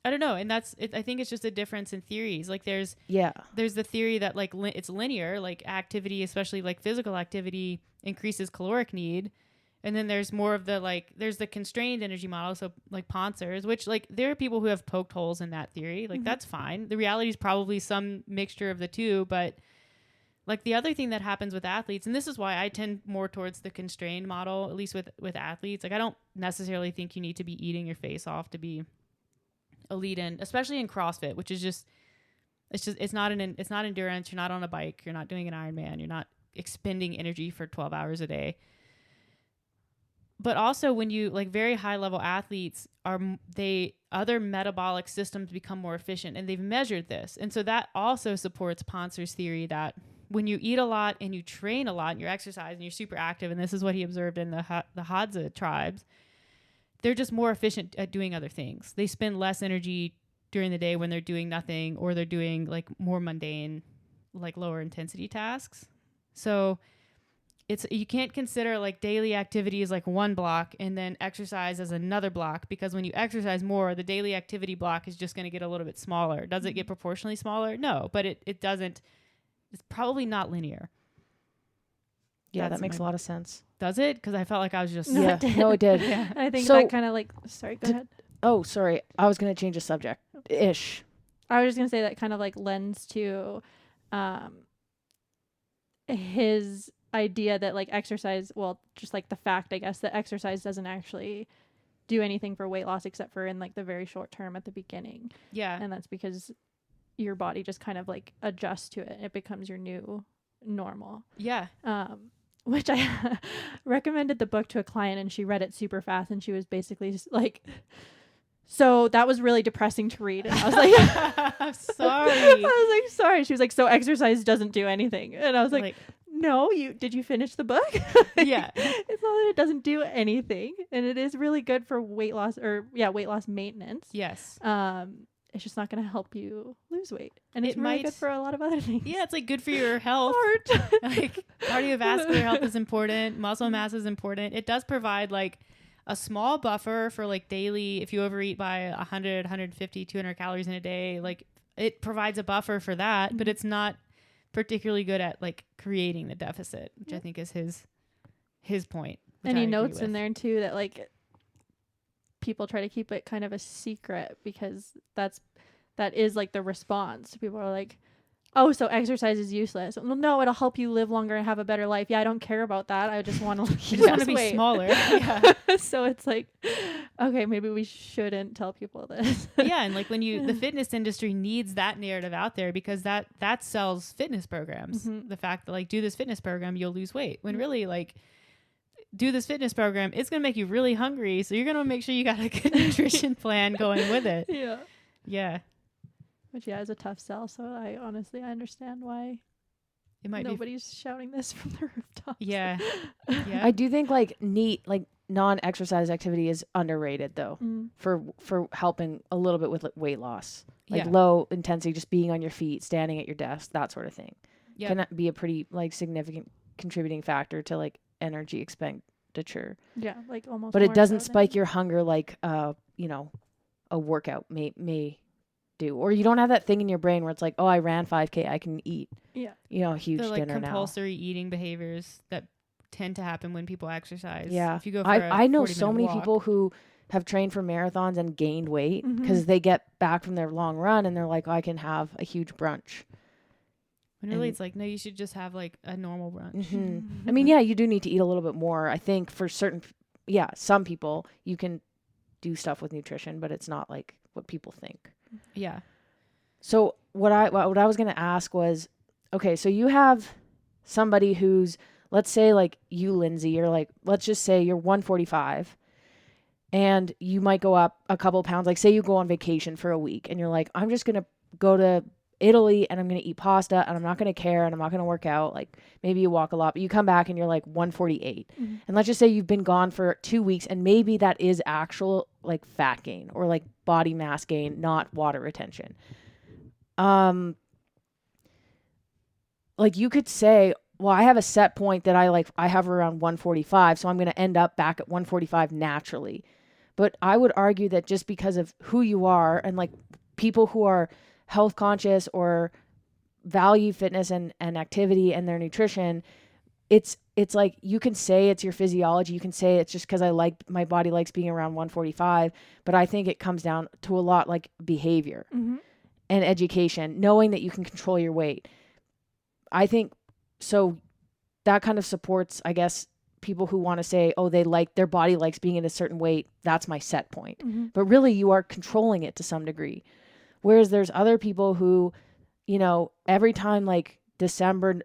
I don't know. And that's it. I think it's just a difference in theories. Like there's the theory that like it's linear, like activity, especially like physical activity, increases caloric need. And then there's more of there's the constrained energy model. So like Pontzer's, which like there are people who have poked holes in that theory. Like that's fine. The reality is probably some mixture of the two. But like the other thing that happens with athletes, and this is why I tend more towards the constrained model, at least with athletes. Like I don't necessarily think you need to be eating your face off to be elite in, especially in CrossFit, which is it's not endurance. You're not on a bike. You're not doing an Ironman. You're not expending energy for 12 hours a day. But also when you like very high level athletes other metabolic systems become more efficient, and they've measured this. And so that also supports Pontzer's theory that when you eat a lot and you train a lot and you exercise and you're super active, and this is what he observed in the Hadza tribes, they're just more efficient at doing other things. They spend less energy during the day when they're doing nothing, or they're doing like more mundane, like lower intensity tasks. So you can't consider like daily activity as like one block and then exercise as another block, because when you exercise more, the daily activity block is just going to get a little bit smaller. Does it get proportionally smaller? No, but it doesn't. It's probably not linear. Yeah, that makes a lot of sense. Does it? Because I felt like I was just... No, it did. Yeah. I think that kind of like... Sorry, go ahead. Oh, sorry. I was going to change the subject. Ish. I was just going to say that kind of like lends to his idea that like exercise, well, just like the fact, I guess, that exercise doesn't actually do anything for weight loss except for in like the very short term at the beginning. Yeah. And that's because your body just kind of like adjusts to it. It becomes your new normal. Yeah. Which I recommended the book to a client, and she read it super fast, and she was basically just like So that was really depressing to read. And I was like, I'm sorry. I was like, sorry. She was like, so exercise doesn't do anything. And I was like, Like, no, did you finish the book? yeah. It's not that it doesn't do anything. And it is really good for weight loss weight loss maintenance. Yes. It's just not going to help you lose weight. And it's It really might- good for a lot of other things. Yeah, it's like good for your health. Heart. Like cardiovascular health is important. Muscle mass is important. It does provide like a small buffer for like daily, if you overeat by 100, 150, 200 calories in a day, like it provides a buffer for that, but it's not particularly good at like creating the deficit, which I think is his point. And he notes in there too that like people try to keep it kind of a secret because that is like the response. People are like, oh, so exercise is useless. Well, no, it'll help you live longer and have a better life. Yeah, I don't care about that. I just want to You just want to be smaller. Yeah. So it's like, okay, maybe we shouldn't tell people this. Yeah, and like when the fitness industry needs that narrative out there because that sells fitness programs. Mhm. The fact that like do this fitness program, you'll lose weight. When really like do this fitness program, it's going to make you really hungry, so you're going to make sure you got a good nutrition plan going with it. Yeah. Yeah. Which is a tough sell. So I understand why It might nobody's shouting this from the rooftops. Yeah. Yeah. I do think like non-exercise activity is underrated though for helping a little bit with weight loss. Like low intensity, just being on your feet, standing at your desk, that sort of thing. Yeah. Can be a pretty like significant contributing factor to like energy expenditure. Yeah, like almost. But it more doesn't so than- spike your hunger like a workout may do. Or you don't have that thing in your brain where it's like, oh, I ran 5K, I can eat. Yeah. A huge the like dinner compulsory eating behaviors that tend to happen when people exercise. Yeah. If you go for I know 40-minute so many walk. people who have trained for marathons and gained weight Mhm. because they get back from their long run and they're like, oh, I can have a huge brunch. When really and- it's like, no, you should just have like a normal brunch. hmm I mean, yeah, you do need to eat a little bit more. I think for some people you can do stuff with nutrition, but it's not like what people think. Yeah. So what I was going to ask was, okay, so you have somebody who's, let's say like you, Lynsey, you're like, let's just say you're 145 and you might go up a couple pounds. Like say you go on vacation for a week and you're like, I'm just going to go to Italy and I'm going to eat pasta and I'm not going to care and I'm not going to work out. Like maybe you walk a lot, but you come back and you're like 148. Mhm. And let's just say you've been gone for 2 weeks and maybe that is actual like fat gain or like body mass gain, not water retention. Like you could say, well, I have a set point that I have around 145, so I'm going to end up back at 145 naturally. But I would argue that just because of who you are and like people who are health conscious or value fitness and activity and their nutrition, it's like you can say it's your physiology. You can say it's just because my body likes being around 145, but I think it comes down to a lot like behavior Mhm. and education, knowing that you can control your weight. I think so that kind of supports, I guess, people who want to say, oh, their body likes being in a certain weight. That's my set point. Mhm. But really you are controlling it to some degree. Whereas there's other people who, every time like December,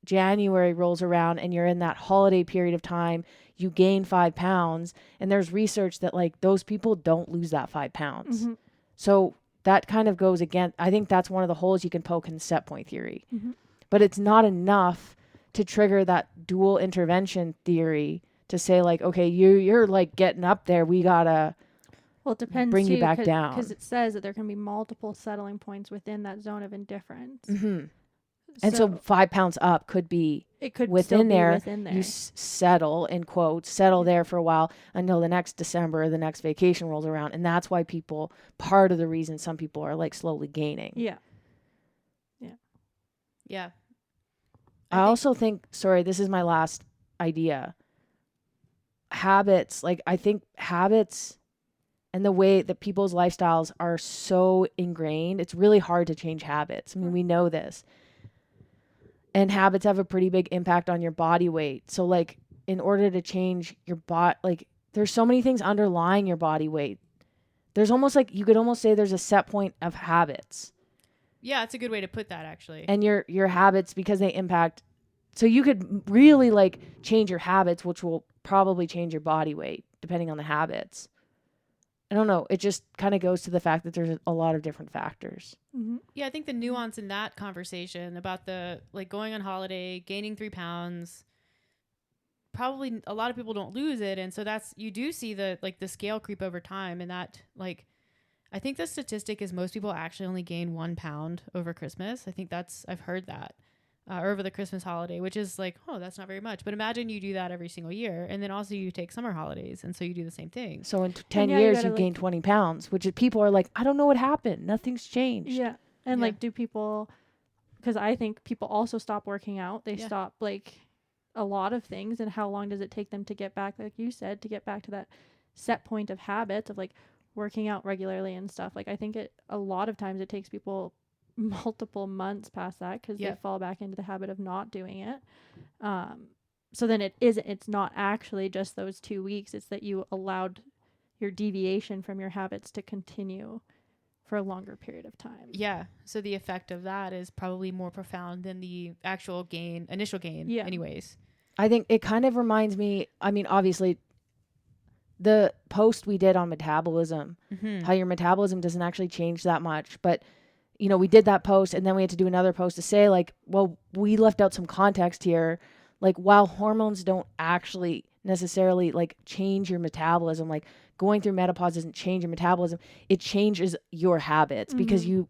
January rolls around and you're in that holiday period of time, you gain 5 pounds. And there's research that like those people don't lose that 5 pounds. Mhm. So that kind of goes against, I think that's one of the holes you can poke in the set point theory. Mhm. But it's not enough to trigger that dual intervention theory to say like, okay, you're like getting up there. We gotta Well, it depends. bring you back down. Because it says that there can be multiple settling points within that zone of indifference. Mm-hmm. And so 5 pounds up could be it could within still be there. within there. You settle, in quotes, settle there for a while until the next December, the next vacation rolls around. And that's why part of the reason some people are like slowly gaining. Yeah. Yeah. I also think, sorry, this is my last idea. Habits, like I think habits and the way that people's lifestyles are so ingrained, it's really hard to change habits. I mean, we know this. And habits have a pretty big impact on your body weight. So like in order to change your body, like there's so many things underlying your body weight. There's almost like, you could almost say there's a set point of habits. Yeah, it's a good way to put that actually. And your habits, because they impact, so you could really like change your habits, which will probably change your body weight depending on the habits. I don't know. It just kind of goes to the fact that there's a lot of different factors. Mm-hmm. Yeah, I think the nuance in that conversation about the like going on holiday, gaining 3 pounds, probably a lot of people don't lose it, and so that's you do see the like the scale creep over time, and that like I think the statistic is most people actually only gain 1 pound over Christmas. I think I've heard that or over the Christmas holiday, which is like, oh, that's not very much. But imagine you do that every single year, and then also you take summer holidays, and so you do the same thing. So in 10 years, you've gained 20 pounds, which is, people are like, I don't know what happened. Nothing's changed. Yeah. And like, do people, because I think people also stop working out. They stop like a lot of things. And how long does it take them to get back, like you said, to get back to that set point of habits of like working out regularly and stuff? Like, I think a lot of times it takes people multiple months past that because they fall back into the habit of not doing it. So then it's not actually just those 2 weeks. It's that you allowed your deviation from your habits to continue for a longer period of time. Yeah. So the effect of that is probably more profound than the actual initial gain anyways. I think it kind of reminds me, I mean, obviously the post we did on metabolism, how your metabolism doesn't actually change that much, but you know, we did that post and then we had to do another post to say like, well, we left out some context here. Like while hormones don't actually necessarily like change your metabolism, like going through menopause doesn't change your metabolism. It changes your habits because you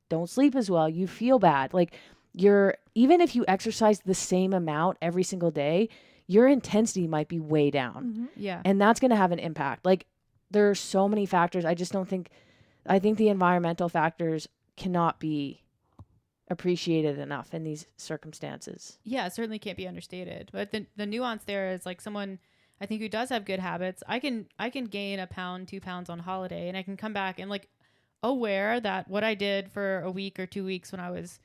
don't sleep as well. You feel bad. Like even if you exercise the same amount every single day, your intensity might be way down. Yeah. And that's going to have an impact. Like there are so many factors. I think the environmental factors cannot be appreciated enough in these circumstances. Yeah, it certainly can't be understated. But the nuance there is like someone I think who does have good habits, I can gain 1 pound, 2 pounds on holiday, and I can come back and like aware that what I did for a week or 2 weeks when I was,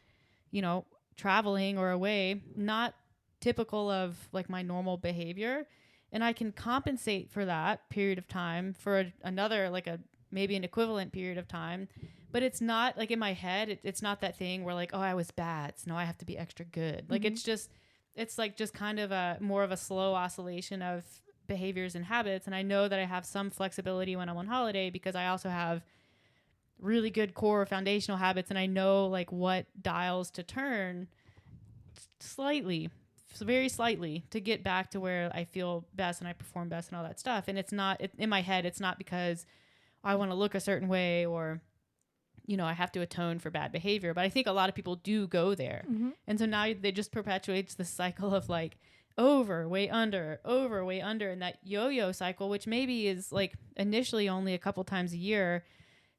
you know, traveling or away, not typical of like my normal behavior, and I can compensate for that period of time for another like maybe an equivalent period of time. But it's not like in my head, it's not that thing where like, oh, I was bad, so now I have to be extra good. Like it's like just kind of more of a slow oscillation of behaviors and habits. And I know that I have some flexibility when I'm on holiday because I also have really good core foundational habits. And I know like what dials to turn slightly, very slightly, to get back to where I feel best and I perform best and all that stuff. And it's not in my head. It's not because I want to look a certain way or, you know, I have to atone for bad behavior. But I think a lot of people do go there. And so now they just perpetuates the cycle of like over, way under, and that yo-yo cycle, which maybe is like initially only a couple times a year,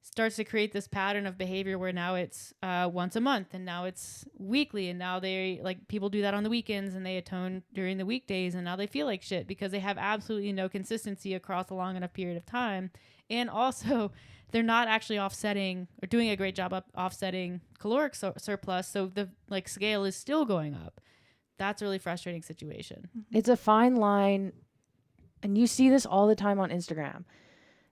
starts to create this pattern of behavior where now it's once a month and now it's weekly. And now they like people do that on the weekends and they atone during the weekdays. And now they feel like shit because they have absolutely no consistency across a long enough period of time. And also they're not actually offsetting or doing a great job of offsetting caloric surplus. So the like scale is still going up. That's a really frustrating situation. It's a fine line. And you see this all the time on Instagram.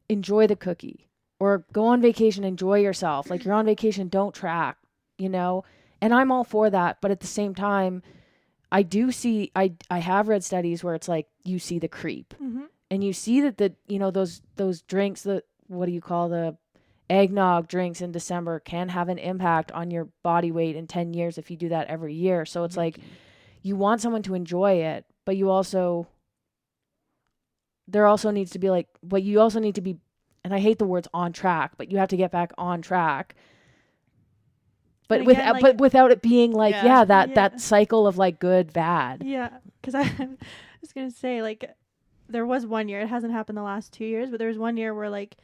Enjoy the cookie or go on vacation, enjoy yourself. Like you're on vacation, don't track, you know? And I'm all for that. But at the same time, I do see, I have read studies where it's like, you see the creep and you see that you know, those drinks, what do you call the eggnog drinks in December can have an impact on your body weight in 10 years if you do that every year. So it's like you want someone to enjoy it, but there also needs to be like, but you also need to be, and I hate the words on track, but you have to get back on track. But again, but without it being like, that cycle of like good, bad. Yeah. Cause I was going to say like, there was 1 year, it hasn't happened the last 2 years, but there was 1 year where like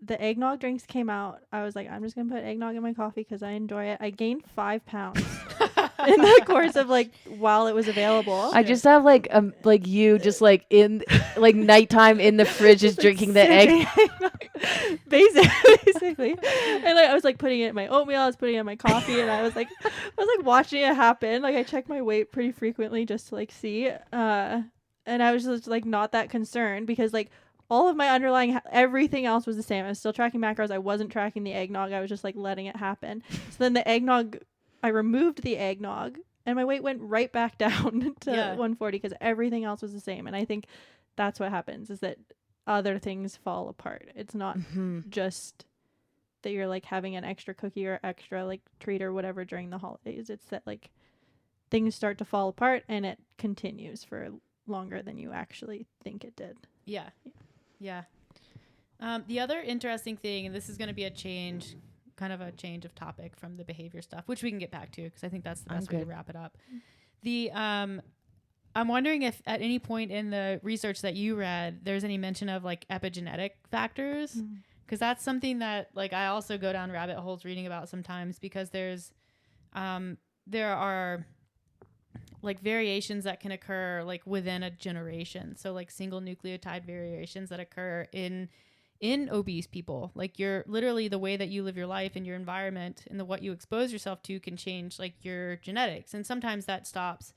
the eggnog drinks came out. I was like, I'm just going to put eggnog in my coffee because I enjoy it. I gained 5 pounds in the course of like, while it was available. I just have like you just like in like nighttime in the fridge just drinking the egg. Basically. And like, I was like putting it in my oatmeal. I was putting it in my coffee and I was like watching it happen. Like I check my weight pretty frequently just to like see, and I was just like not that concerned because like all of my underlying everything else was the same. I was still tracking macros. I wasn't tracking the eggnog. I was just like letting it happen. So then the eggnog, I removed the eggnog and my weight went right back down to 140 because everything else was the same. And I think that's what happens is that other things fall apart. It's not Mm-hmm. just that you're like having an extra cookie or extra like treat or whatever during the holidays. It's that like things start to fall apart and it continues for longer than you actually think it did. Yeah. Yeah. The other interesting thing, and this is going to be a change of topic from the behavior stuff, which we can get back to because I think that's the best way to wrap it up. I'm wondering if at any point in the research that you read, there's any mention of like epigenetic factors, because that's something that like I also go down rabbit holes reading about sometimes, because there are like variations that can occur like within a generation. So like single nucleotide variations that occur in obese people. Like you're literally the way that you live your life and your environment and what you expose yourself to can change like your genetics. And sometimes that stops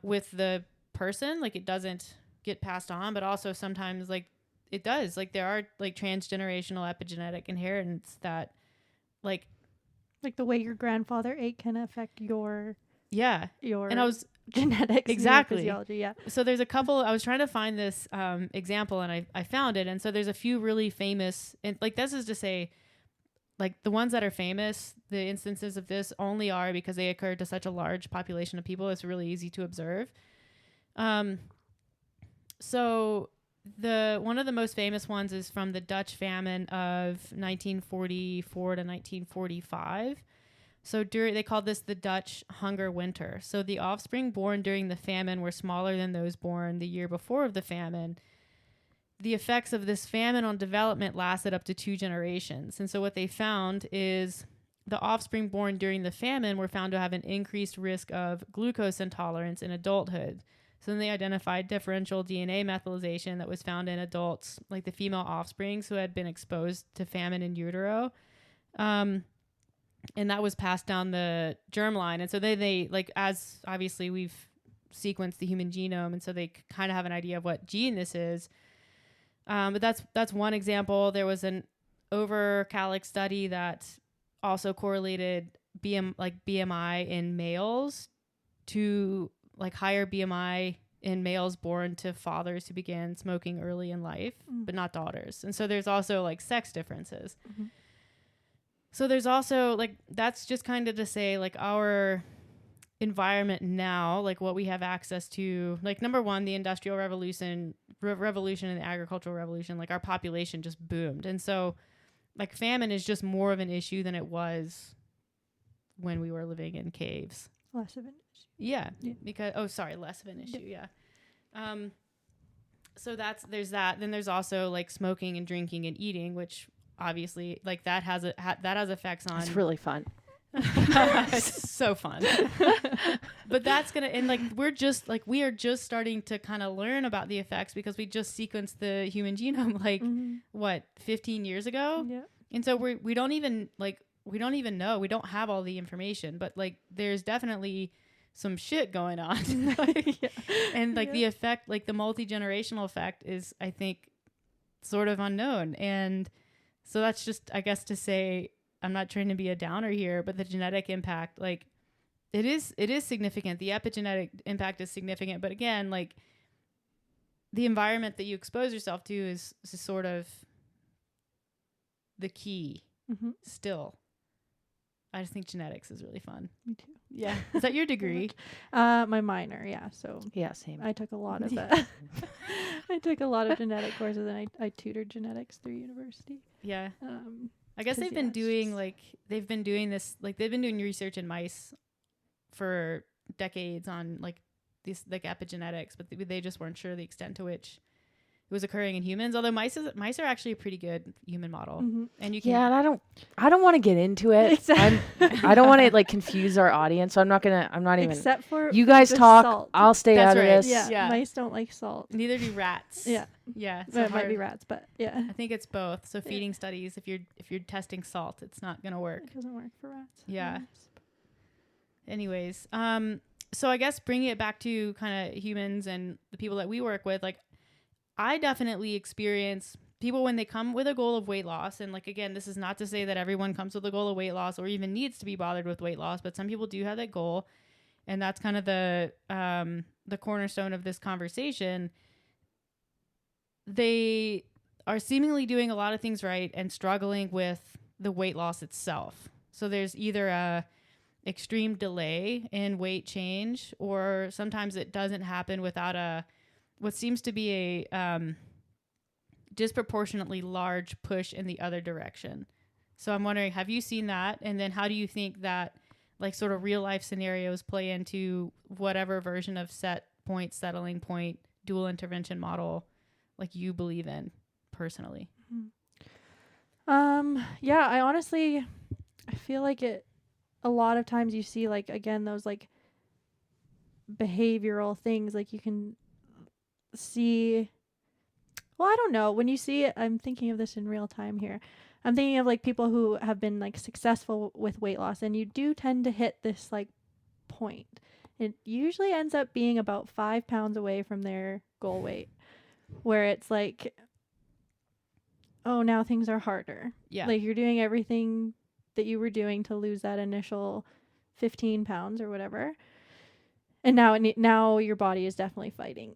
with the person, like it doesn't get passed on, but also sometimes like it does. Like there are like transgenerational epigenetic inheritance that like the way your grandfather ate can affect your and I was genetics, exactly and your physiology. Yeah. So there's a couple. I was trying to find this example, and I found it. And so there's a few really famous, and like this is to say, like the ones that are famous, the instances of this only are because they occur to such a large population of people. It's really easy to observe. So one of the most famous ones is from the Dutch famine of 1944 to 1945. So they called this the Dutch hunger winter. So the offspring born during the famine were smaller than those born the year before of the famine. The effects of this famine on development lasted up to 2 generations. And so what they found is the offspring born during the famine were found to have an increased risk of glucose intolerance in adulthood. So then they identified differential DNA methylation that was found in adults, like the female offsprings who had been exposed to famine in utero. And that was passed down the germline. And so they like, as obviously we've sequenced the human genome, and so they kind of have an idea of what gene this is. But that's one example. There was an over-calic study that also correlated BMI in males to like higher BMI in males born to fathers who began smoking early in life, but not daughters. And so there's also like sex differences. Mm-hmm. So there's also like, that's just kind of to say like our environment now, like what we have access to, like number one, the industrial revolution and the agricultural revolution, like our population just boomed. And so like famine is just more of an issue than it was when we were living in caves. Less of an issue. Yeah. Because, less of an issue. Yeah. So there's that. Then there's also like smoking and drinking and eating, which obviously like that has effects on. It's really fun. It's so fun. But that's gonna, and like we are just starting to kind of learn about the effects because we just sequenced the human genome like 15 years ago. Yeah. And so we don't even know, we don't have all the information, but like there's definitely some shit going on. And like the effect, like the multi-generational effect is, I think, sort of unknown. And so that's just, I guess, to say, I'm not trying to be a downer here, but the genetic impact, like it is significant. The epigenetic impact is significant. But again, like the environment that you expose yourself to is sort of the key still. I just think genetics is really fun. Me too. Yeah. Is that your degree? My minor, yeah. So yeah, same. I took a lot of that. I took a lot of genetic courses, and I tutored genetics through university. Yeah. I guess they've been doing research in mice for decades on like these like epigenetics, but they just weren't sure the extent to which it was occurring in humans. Although mice are actually a pretty good human model, and you can. Yeah, and I don't want to get into it. Exactly. I don't want to like confuse our audience, so I'm not even. Except for you guys talk. Salt. I'll stay out of this. Yeah, mice don't like salt. Neither do rats. Yeah. So it might be rats, but yeah. I think it's both. So feeding studies, if you're testing salt, it's not gonna work. It doesn't work for rats. Yeah. Anyways, so I guess bringing it back to kind of humans and the people that we work with, like. I definitely experience people when they come with a goal of weight loss. And like, again, this is not to say that everyone comes with a goal of weight loss or even needs to be bothered with weight loss, but some people do have that goal. And that's kind of the cornerstone of this conversation. they are seemingly doing a lot of things right and struggling with the weight loss itself. So there's either a extreme delay in weight change, or sometimes it doesn't happen without what seems to be a disproportionately large push in the other direction. So I'm wondering, have you seen that? And then how do you think that like sort of real life scenarios play into whatever version of set point, settling point, dual intervention model like you believe in personally? Yeah, I feel like a lot of times you see like, again, those like behavioral things, like you can see, well, I don't know, when you see it, I'm thinking of this in real time here. I'm thinking of like people who have been like successful with weight loss, and you do tend to hit this like point. It usually ends up being about 5 pounds away from their goal weight, where it's like, oh, now things are harder. Yeah. Like you're doing everything that you were doing to lose that initial 15 pounds or whatever. And now your body is definitely fighting.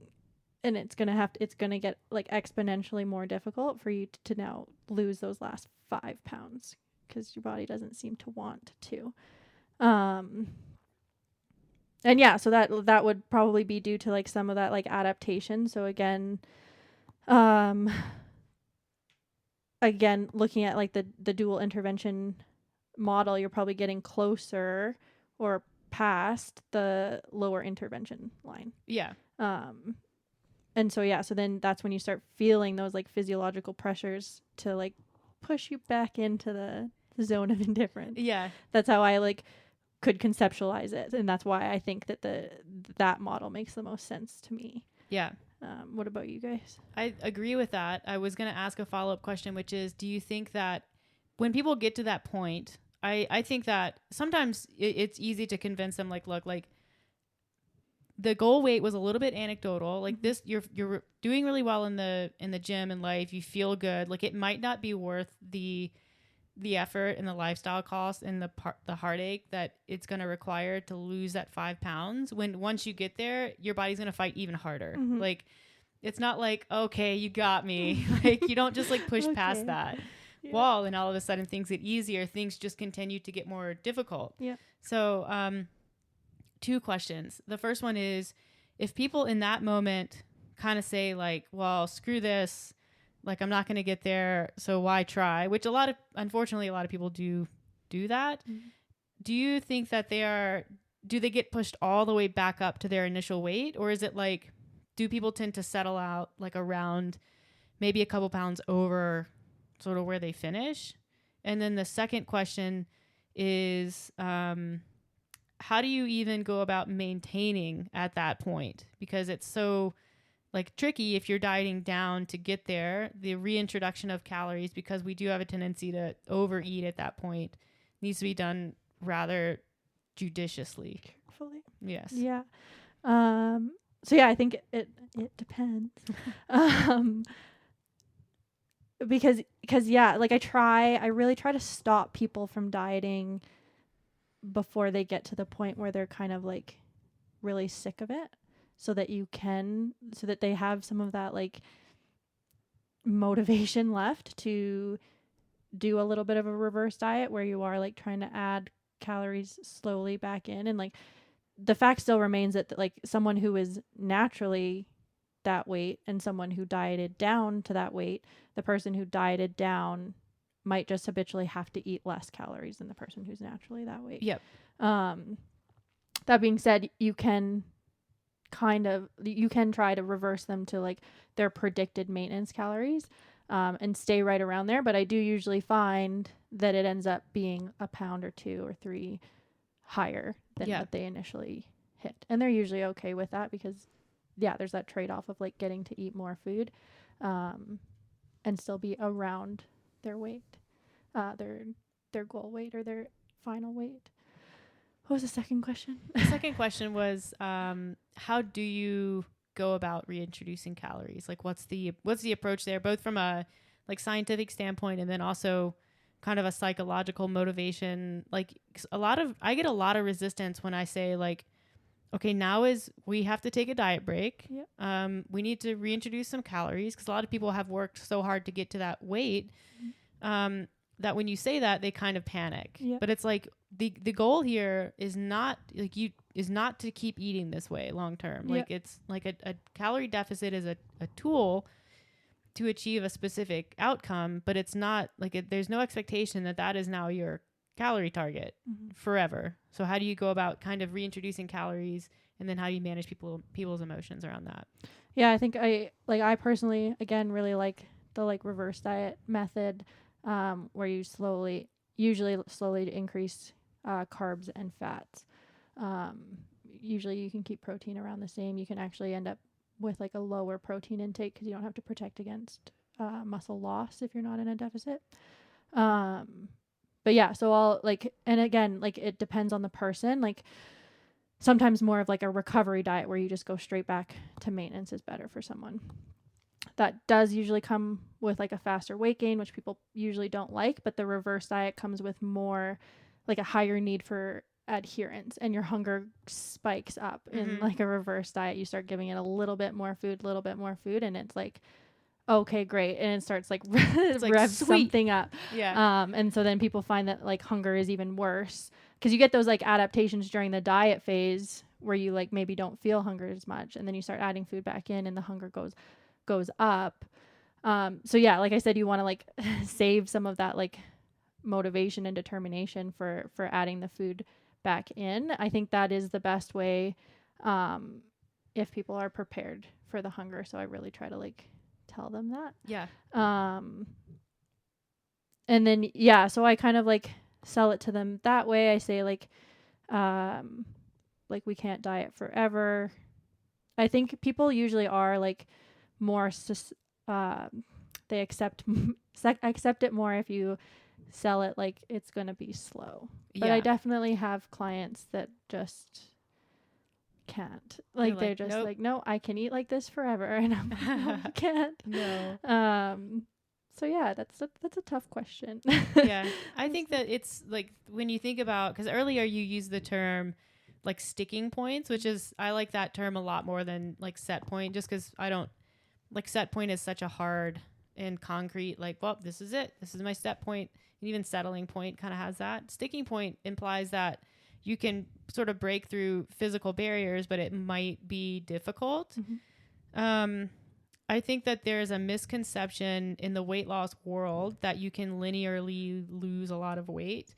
And it's going to get like exponentially more difficult for you to now lose those last 5 pounds, because your body doesn't seem to want to. And yeah, so that would probably be due to like some of that like adaptation. So again, looking at like the dual intervention model, you're probably getting closer or past the lower intervention line. Yeah. And so yeah, so then that's when you start feeling those like physiological pressures to like push you back into the zone of indifference. Yeah. That's how I like could conceptualize it, and that's why I think that that model makes the most sense to me. Yeah. What about you guys? I agree with that. I was going to ask a follow-up question, which is, do you think that when people get to that point, I think that sometimes it's easy to convince them, like, look, like the goal weight was a little bit anecdotal. Like this, you're doing really well in the gym and life. You feel good. Like it might not be worth the effort and the lifestyle cost and the heartache that it's going to require to lose that 5 pounds. When once you get there, your body's going to fight even harder. Mm-hmm. Like it's not like, okay, you got me. Like you don't just like push past that wall and all of a sudden things get easier. Things just continue to get more difficult. Yeah. So, 2 questions. The first one is, if people in that moment kind of say like, well, screw this, like I'm not going to get there, so why try? Which unfortunately, a lot of people do that. Mm-hmm. Do you think that do they get pushed all the way back up to their initial weight? Or is it like, do people tend to settle out like around maybe a couple pounds over sort of where they finish? And then the second question is, how do you even go about maintaining at that point? Because it's so like tricky if you're dieting down to get there. The reintroduction of calories, because we do have a tendency to overeat at that point, needs to be done rather judiciously. Carefully. Yes. Yeah. So yeah, I think it depends. Because yeah, like I really try to stop people from dieting before they get to the point where they're kind of like really sick of it, so that they have some of that like motivation left to do a little bit of a reverse diet where you are like trying to add calories slowly back in. And like the fact still remains that like someone who is naturally that weight and someone who dieted down to that weight, the person who dieted down might just habitually have to eat less calories than the person who's naturally that weight. Yep. That being said, you can try to reverse them to like their predicted maintenance calories, and stay right around there. But I do usually find that it ends up being a pound or 2 or 3 higher than what they initially hit. And they're usually okay with that because there's that trade-off of like getting to eat more food, and still be around their weight, their goal weight or their final weight. What was the second question? The second question was, how do you go about reintroducing calories? Like what's the approach there, both from a like scientific standpoint and then also kind of a psychological motivation? Like I get a lot of resistance when I say like, okay, now is we have to take a diet break. Yep. We need to reintroduce some calories because a lot of people have worked so hard to get to that weight. That when you say that, they kind of panic. Yep. But it's like the goal here is not not to keep eating this way long term. Yep. Like it's like a calorie deficit is a tool to achieve a specific outcome, but it's not like there's no expectation that that is now your calorie target forever. So how do you go about kind of reintroducing calories, and then how do you manage people's emotions around that? Yeah, I think I personally, again, really like the like reverse diet method, where you usually slowly increase carbs and fats. Usually you can keep protein around the same. You can actually end up with like a lower protein intake because you don't have to protect against muscle loss if you're not in a deficit. But yeah, so I'll like, and again, like it depends on the person. Like sometimes more of like a recovery diet where you just go straight back to maintenance is better for someone. That does usually come with like a faster weight gain, which people usually don't like, but the reverse diet comes with more like a higher need for adherence, and your hunger spikes up in like a reverse diet. You start giving it a little bit more food, and it's like, okay, great. And it starts like rev something up. Yeah. And so then people find that like hunger is even worse because you get those like adaptations during the diet phase where you like maybe don't feel hunger as much, and then you start adding food back in and the hunger goes up. So yeah, like I said, you want to like save some of that like motivation and determination for adding the food back in. I think that is the best way if people are prepared for the hunger. So I really try to like tell them that. Yeah. And then yeah, so I kind of like sell it to them that way. I say like we can't diet forever. I think people usually are like more they accept it more if you sell it like it's going to be slow. But I definitely have clients that just can't. Like they're just nope. like, no, I can eat like this forever, and I'm like, no, you can't. No. So yeah, that's a tough question. Yeah. I think that it's like when you think about, because earlier you used the term like sticking points, which is, I like that term a lot more than like set point, just because I don't like set point is such a hard and concrete, like, well, this is it. This is my set point. And even settling point kind of has that. Sticking point implies that you can sort of break through physical barriers, but it might be difficult. I think that there's a misconception in the weight loss world that you can linearly lose a lot of weight.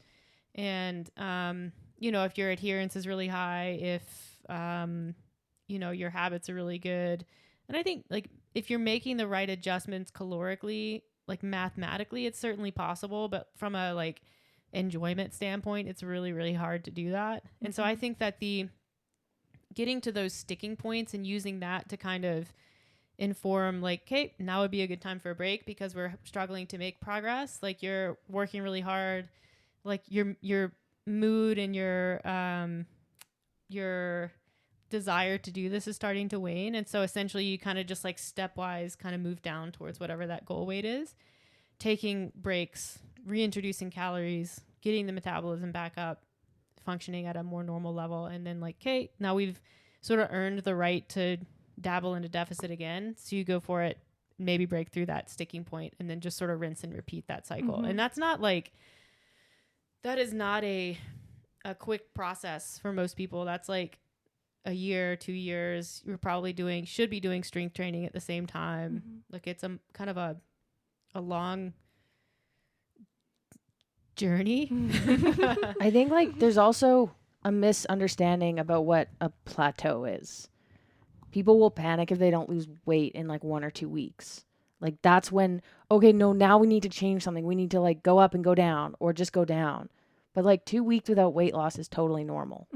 And, if your adherence is really high, if, your habits are really good. And I think like if you're making the right adjustments calorically, like mathematically, it's certainly possible. But from a like enjoyment standpoint, it's really, really hard to do that. And so I think that the getting to those sticking points and using that to kind of inform like, okay, now would be a good time for a break because we're struggling to make progress. Like you're working really hard, like your mood and your desire to do this is starting to wane. And so essentially you kind of just like stepwise kind of move down towards whatever that goal weight is, taking breaks, reintroducing calories, getting the metabolism back up, functioning at a more normal level. And then like, okay, now we've sort of earned the right to dabble into deficit again. So you go for it, maybe break through that sticking point, and then just sort of rinse and repeat that cycle. And that's not like, that is not a quick process for most people. That's like a year, 2 years. You're probably should be doing strength training at the same time. Like it's a kind of a long journey. I think like there's also a misunderstanding about what a plateau is. People will panic if they don't lose weight in like 1 or 2 weeks. Like that's when, okay, no, now we need to change something. We need to like go up and go down or just go down. But like 2 weeks without weight loss is totally normal.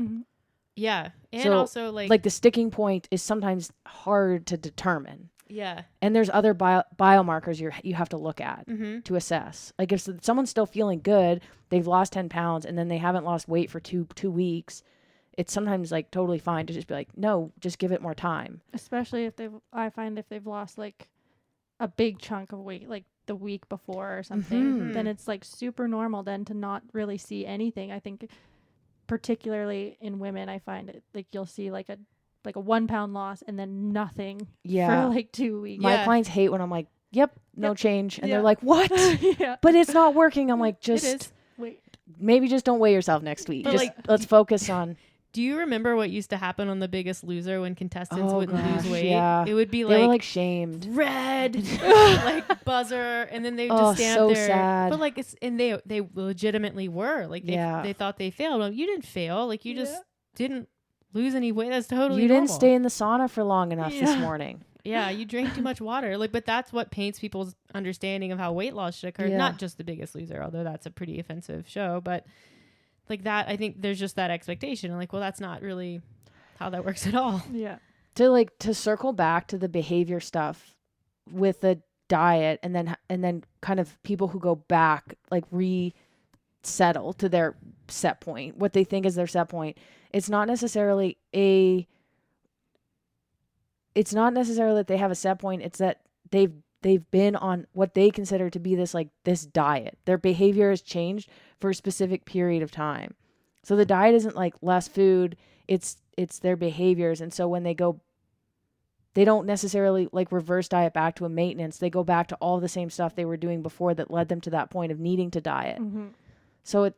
Yeah. And so, also like the sticking point is sometimes hard to determine. Yeah. And there's other biomarkers you have to look at to assess. Like if someone's still feeling good, they've lost 10 pounds and then they haven't lost weight for two weeks, it's sometimes like totally fine to just be like, no, just give it more time. Especially if I find if they've lost like a big chunk of weight, like the week before or something, then it's like super normal then to not really see anything. I think particularly in women, I find it like you'll see like a 1 pound loss and then nothing Yeah. for like 2 weeks. My clients hate when I'm like, yep, no Yep. change. And Yeah. they're like, what? Yeah. But it's not working. I'm like, It just is. Wait. maybe just don't weigh yourself next week. But, Just like, let's focus on. Do you remember what used to happen on The Biggest Loser when contestants Oh, wouldn't gosh, lose weight? yeah. It would be They were like like shamed. red, like buzzer, and then they would Oh, just stand so there. sad. But like they legitimately were like they thought they failed. Well, you didn't fail. Like you just didn't lose any weight. That's totally You didn't normal. stay in the sauna for long enough this morning. Yeah, you drank too much water. Like, but that's what paints people's understanding of how weight loss should occur. Yeah. Not just The Biggest Loser, although that's a pretty offensive show, but like that, I think there's just that expectation. Like, well, that's not really how that works at all. Yeah. To circle back to the behavior stuff with the diet, and then kind of people who go back, like resettle to their set point, what they think is their set point. It's not necessarily that they have a set point. It's that they've been on what they consider to be this diet. Their behavior has changed for a specific period of time. So the diet isn't like less food, it's their behaviors. And so when they don't necessarily like reverse diet back to a maintenance. They go back to all the same stuff they were doing before that led them to that point of needing to diet. Mm-hmm. So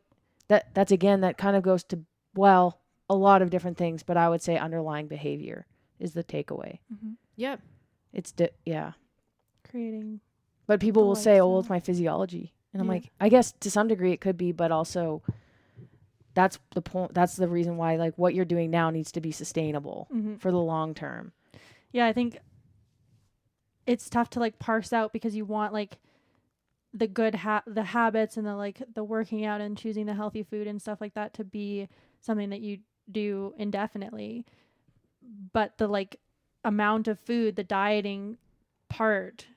that's again, that kind of goes to, well, a lot of different things, but I would say underlying behavior is the takeaway. Mm-hmm. Yep. It's Creating. But people will say, lifestyle. "Oh, it's my physiology," and I'm Yeah. like, I guess to some degree it could be, but also that's the point. That's the reason why like what you're doing now needs to be sustainable Mm-hmm. for the long term. Yeah, I think it's tough to like parse out because you want like the good the habits and the working out and choosing the healthy food and stuff like that to be something that you do indefinitely. But the like amount of food, the dieting part,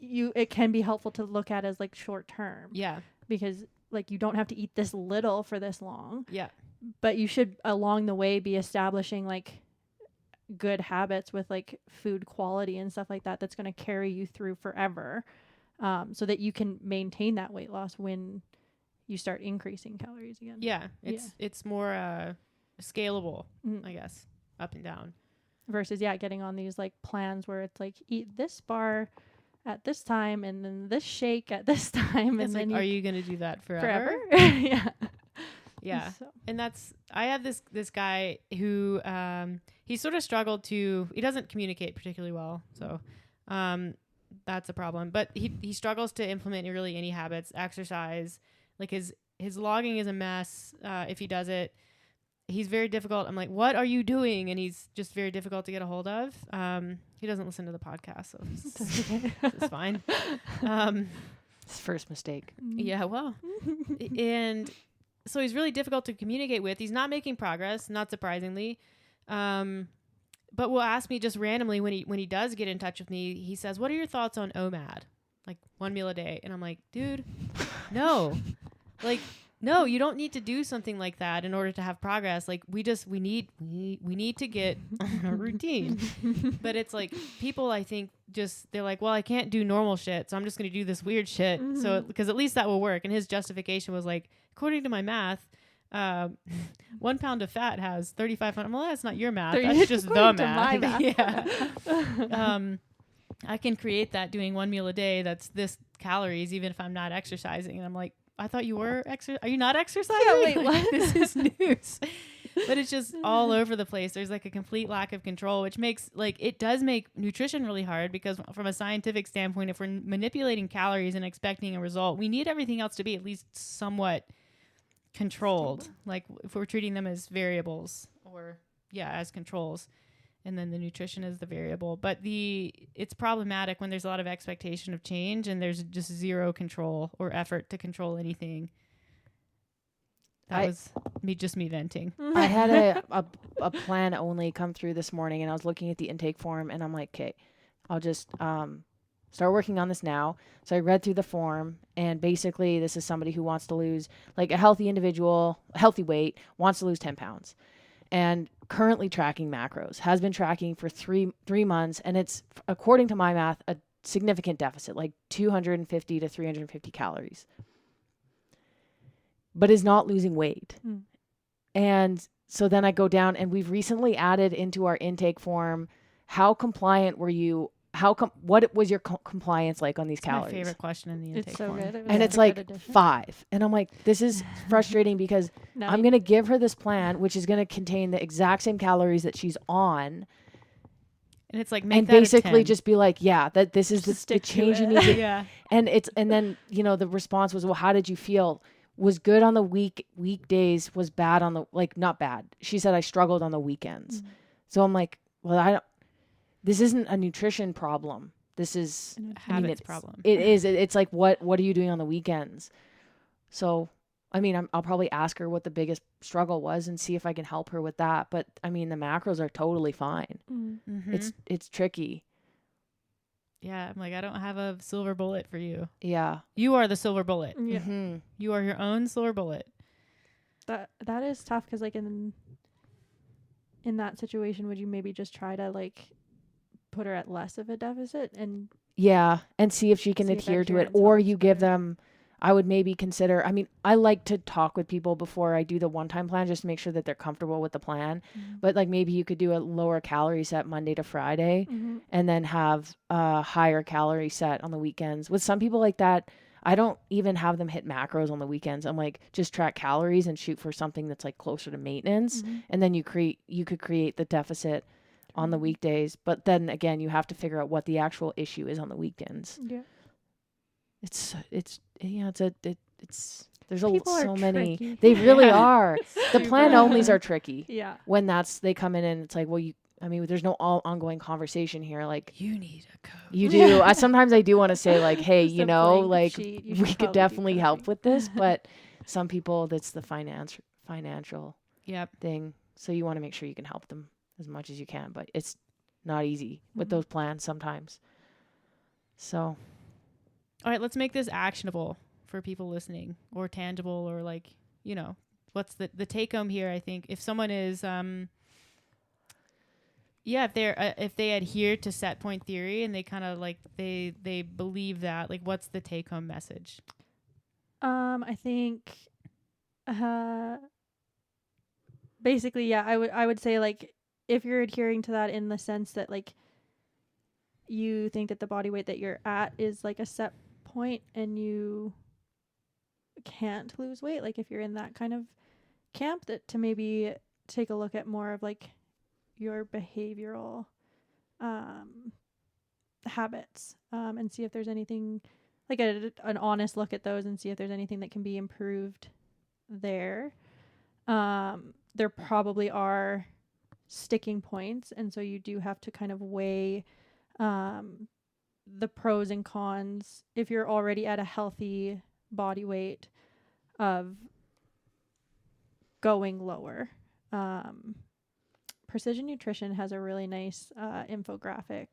it can be helpful to look at as like short term. Yeah. Because like you don't have to eat this little for this long. Yeah. But you should along the way be establishing like good habits with like food quality and stuff like that that's going to carry you through forever, so that you can maintain that weight loss when you start increasing calories again. Yeah. It's more scalable, Mm. I guess, up and down. Versus getting on these like plans where it's like eat this bar at this time and then this shake at this time. It's and like, then are you going to do that forever? Yeah. Yeah. So. And I have this guy who, he sort of struggled he doesn't communicate particularly well. So, that's a problem, but he struggles to implement really any habits, exercise, like his logging is a mess. If he does it, he's very difficult. I'm like, what are you doing? And he's just very difficult to get a hold of. He doesn't listen to the podcast, so it's fine. It's first mistake. Yeah, well, and so he's really difficult to communicate with. He's not making progress, not surprisingly. But will ask me just randomly when he does get in touch with me, he says, "What are your thoughts on OMAD? Like 1 meal a day?" And I'm like, dude, no. Like, no, you don't need to do something like that in order to have progress. Like we need to get on a routine. But it's like people, I think, they're like, well, I can't do normal shit, so I'm just going to do this weird shit. Mm-hmm. So because at least that will work. And his justification was like, according to my math, 1 pound of fat has 3,500. Well, that's not your math. That's just the According to math. my math. Yeah. I can create that doing 1 meal a day. That's this calories, even if I'm not exercising. And I'm like, I thought you were Are you not exercising? Yeah, wait, Like, what? This is news. But it's just all over the place. There's like a complete lack of control, which makes it does make nutrition really hard because from a scientific standpoint, if we're manipulating calories and expecting a result, we need everything else to be at least somewhat controlled. Like if we're treating them as variables or as controls. And then the nutrition is the variable. But it's problematic when there's a lot of expectation of change and there's just zero control or effort to control anything. That was me venting. I had a plan only come through this morning, and I was looking at the intake form, and I'm like, okay, I'll just start working on this now. So I read through the form, and basically this is somebody who wants to lose, like a healthy individual, healthy weight, wants to lose 10 pounds. And currently tracking macros, has been tracking for three months, and it's, according to my math, a significant deficit, like 250 to 350 calories, but is not losing weight. And so then I go down, and we've recently added into our intake form, how compliant were you? What was your compliance like on these It's my calories? favorite question in the intake It's so form. good. It was And such it's a like good addition. 5. And I'm like, this is frustrating because No, I'm going to give her this plan, which is going to contain the exact same calories that she's on. And it's like, make And that a basically 10. just be like, yeah, that this is the Stick to change you it. need to. Yeah. And then, the response was, well, how did you feel? Was good on the weekdays, was bad on the, like, not bad. She said I struggled on the weekends. So I'm like, well, this isn't a nutrition problem. This is Habits problem. It is. It's like, what are you doing on the weekends? So, I mean, I'll probably ask her what the biggest struggle was and see if I can help her with that. But I mean, the macros are totally fine. Mm-hmm. It's tricky. Yeah, I'm like, I don't have a silver bullet for you. Yeah. You are the silver bullet. Yeah. Mm-hmm. You are your own silver bullet. That is tough because like in that situation, would you maybe just try to like put her at less of a deficit and Yeah, and see if she can See if adhere to it, adherence or helps you give better. them. I would maybe consider. I mean, I like to talk with people before I do the one-time plan, just to make sure that they're comfortable with the plan. But like maybe you could do a lower calorie set Monday to Friday, and then have a higher calorie set on the weekends. With some people like that, I don't even have them hit macros on the weekends. I'm like, just track calories and shoot for something that's like closer to maintenance, and then you could create the deficit on the weekdays. But then again, you have to figure out what the actual issue is on the weekends. Yeah. It's there's People are so many. tricky. They really Yeah. are. The plan Super. onlys are tricky. Yeah. When they come in and it's like, well, there's no ongoing conversation here. Like, You need a coach. you do. Sometimes I do want to say like, hey, Just a blank like sheet. You we should could probably do definitely help coaching. with this, but some people that's the financial Yep. thing. So you want to make sure you can help them as much as you can, but it's not easy with those plans sometimes. So, All right, let's make this actionable for people listening, or tangible, or like, what's the take home here? I think if someone is, if they adhere to set point theory and they kind of like, they believe that, like, what's the take home message? I think, basically, yeah, I would say like, if you're adhering to that in the sense that like, you think that the body weight that you're at is like a set point and you can't lose weight, like if you're in that kind of camp, that to maybe take a look at more of like your behavioral habits, and see if there's anything, like an honest look at those and see if there's anything that can be improved there. There probably are sticking points, and so you do have to kind of weigh the pros and cons if you're already at a healthy body weight of going lower. Precision Nutrition has a really nice infographic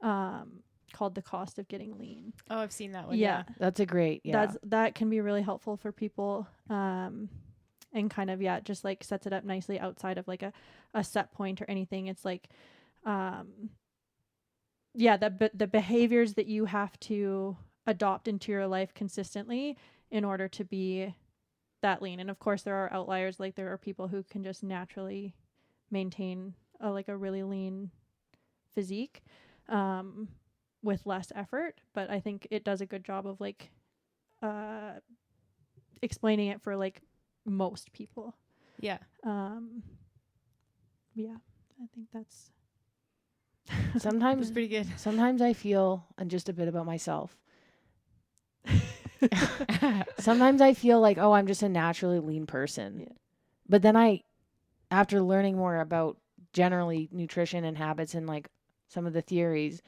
called The Cost of Getting Lean. Oh, I've seen that one. Yeah. that's a great, That can be really helpful for people, and kind of, just like sets it up nicely outside of like a set point or anything. It's like, the behaviors that you have to adopt into your life consistently in order to be that lean. And of course there are outliers, like there are people who can just naturally maintain a really lean physique with less effort, but I think it does a good job of like explaining it for like most people. Yeah. I think that's Sometimes That's pretty good. Sometimes I feel, and just a bit about myself, sometimes I feel like, oh, I'm just a naturally lean person. Yeah. But then after learning more about generally nutrition and habits and like some of the theories,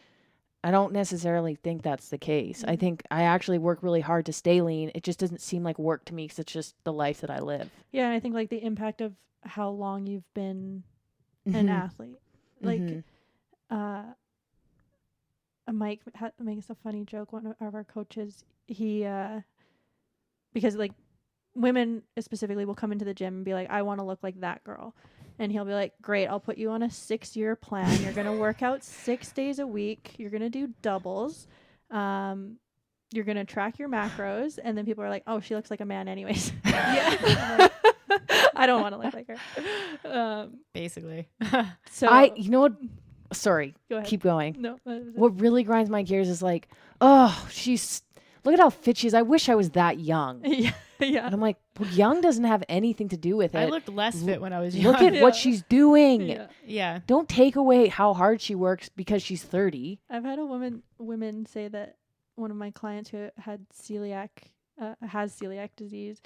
I don't necessarily think that's the case. I think I actually work really hard to stay lean. It just doesn't seem like work to me because it's just the life that I live. Yeah, and I think like the impact of how long you've been an athlete. Like Mike makes a funny joke. One of our coaches, he because like women specifically will come into the gym and be like, I want to look like that girl. And he'll be like, great, I'll put you on a 6-year plan. You're going to work out 6 days a week. You're going to do doubles. You're going to track your macros. And then people are like, oh, she looks like a man anyways. Yeah. I don't want to look like her. Basically. So you know what? Sorry, go ahead. keep going. No. What really grinds my gears is like, oh, look at how fit she is. I wish I was that young. Yeah. And I'm like, well, young doesn't have anything to do with it. I looked less fit when I was young. Look at what she's doing. Yeah. Yeah. Don't take away how hard she works because she's 30. I've had women say that one of my clients who had has celiac disease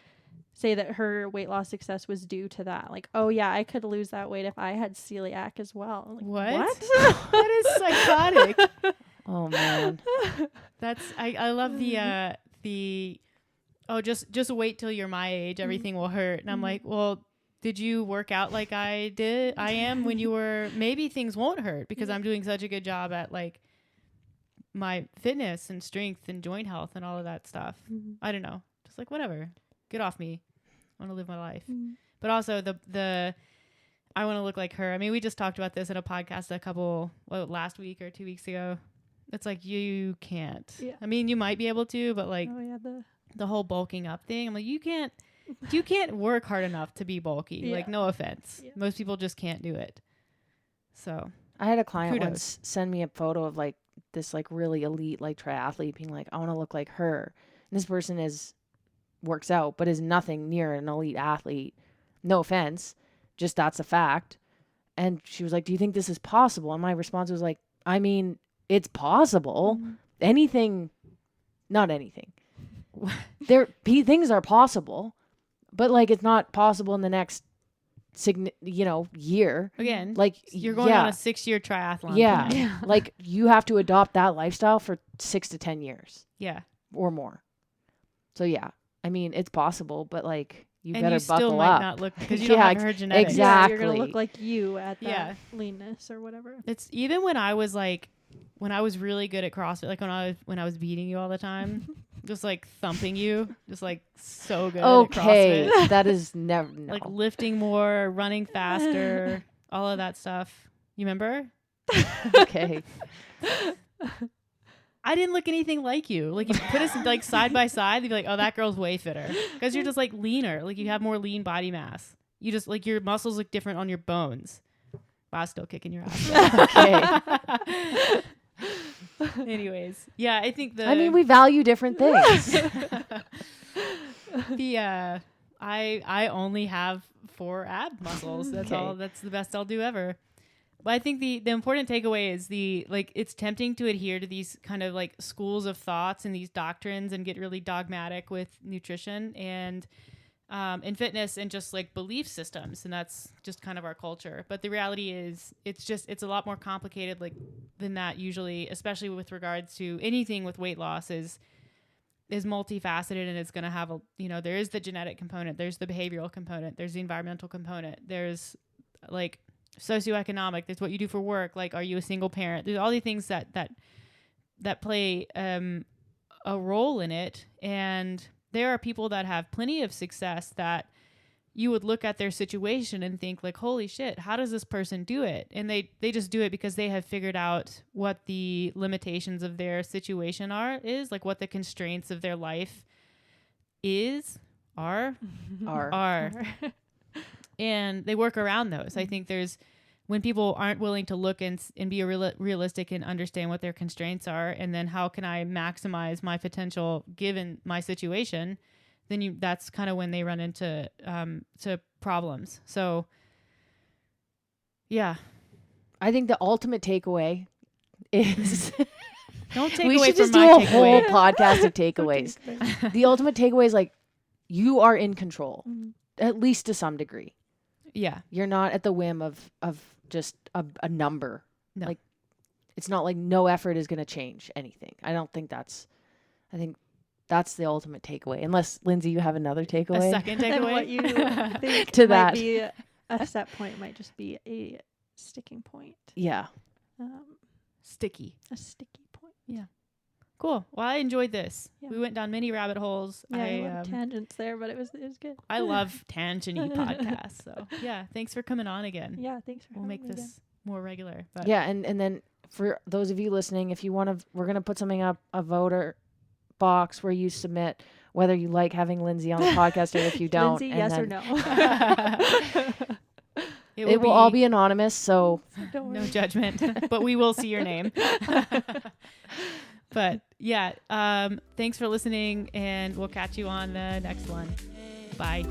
say that her weight loss success was due to that. Like, oh yeah, I could lose that weight if I had celiac as well. I'm like, What? That is psychotic. Oh man. I love the oh, just wait till you're my age, everything will hurt. And I'm like, well, did you work out like I am when you were? Maybe things won't hurt because I'm doing such a good job at like my fitness and strength and joint health and all of that stuff. I don't know. Just like, whatever. Get off me. I want to live my life. But also the I want to look like her. I mean, we just talked about this in a podcast last week or 2 weeks ago. It's like, you can't. Yeah. I mean, you might be able to, but like, oh yeah, the whole bulking up thing, I'm like, you can't work hard enough to be bulky. Yeah. Like, no offense. Yeah. Most people just can't do it. So I had a client Kudos. once send me a photo of like this like really elite like triathlete being like, I want to look like her. And this person works out, but is nothing near an elite athlete. No offense. Just that's a fact. And she was like, do you think this is possible? And my response was like, I mean, it's possible. Not anything. Things are possible, but like it's not possible in the next year. again, Like you're going on a 6-year triathlon. Yeah. plan. Like you have to adopt that lifestyle for 6 to 10 years Yeah. or more. So yeah, I mean, it's possible, but like you And better you still buckle might up. not look because you don't Yeah, have her genetics. exact- Yeah, you're gonna Exactly. look like you at that Yeah. leanness or whatever. It's even when I was really good at CrossFit, like when I was beating you all the time, just like thumping you, just like so good Okay, at CrossFit. that is never no. Like lifting more, running faster, all of that stuff. You remember? Okay. I didn't look anything like you. Like if you put us like side by side, you'd be like, oh, that girl's way fitter because you're just like leaner. Like you have more lean body mass. You just like your muscles look different on your bones. Wow, still kicking your ass. Okay. Anyways, yeah, I think I mean, we value different things. I only have 4 ab muscles. That's Okay. all. That's the best I'll do ever. But I think the important takeaway is it's tempting to adhere to these kind of like schools of thoughts and these doctrines and get really dogmatic with nutrition and in fitness and just like belief systems. And that's just kind of our culture. But the reality is it's a lot more complicated than that usually, especially with regards to anything with weight loss is multifaceted, and it's going to have there is the genetic component, there's the behavioral component, there's the environmental component, there's like socioeconomic, there's what you do for work, like are you a single parent, there's all these things that play a role in it. And there are people that have plenty of success that you would look at their situation and think like, holy shit, how does this person do it? And they just do it because they have figured out what the limitations of their situation is, like what the constraints of their life are. And they work around those. I think when people aren't willing to look and be realistic and understand what their constraints are, and then how can I maximize my potential given my situation, then that's kind of when they run into to problems. So, yeah. I think the ultimate takeaway is Don't take we away should from just do my a takeaway. whole podcast of takeaways. The ultimate takeaway is like you are in control, at least to some degree. Yeah. You're not at the whim of just a number. No. Like it's not like no effort is going to change anything. I think that's the ultimate takeaway. Unless Lynsey, you have another takeaway. A second And takeaway. what you think To might that. be a set point might just be a sticking point. Yeah. Sticky. A sticky point. Cool. Well, I enjoyed this. Yeah. We went down many rabbit holes. Yeah, a lot of tangents there, but it was good. I love tangent-y podcasts. So yeah, thanks for coming on again. Yeah, thanks for We'll make having me this more regular. But Yeah, and then for those of you listening, if you want to, we're going to put something up, a voter box where you submit whether you like having Lynsey on the podcast or if you don't. Lynsey, and yes or then no? It will all be anonymous, so no judgment, but we will see your name. But yeah, thanks for listening, and we'll catch you on the next one. Bye.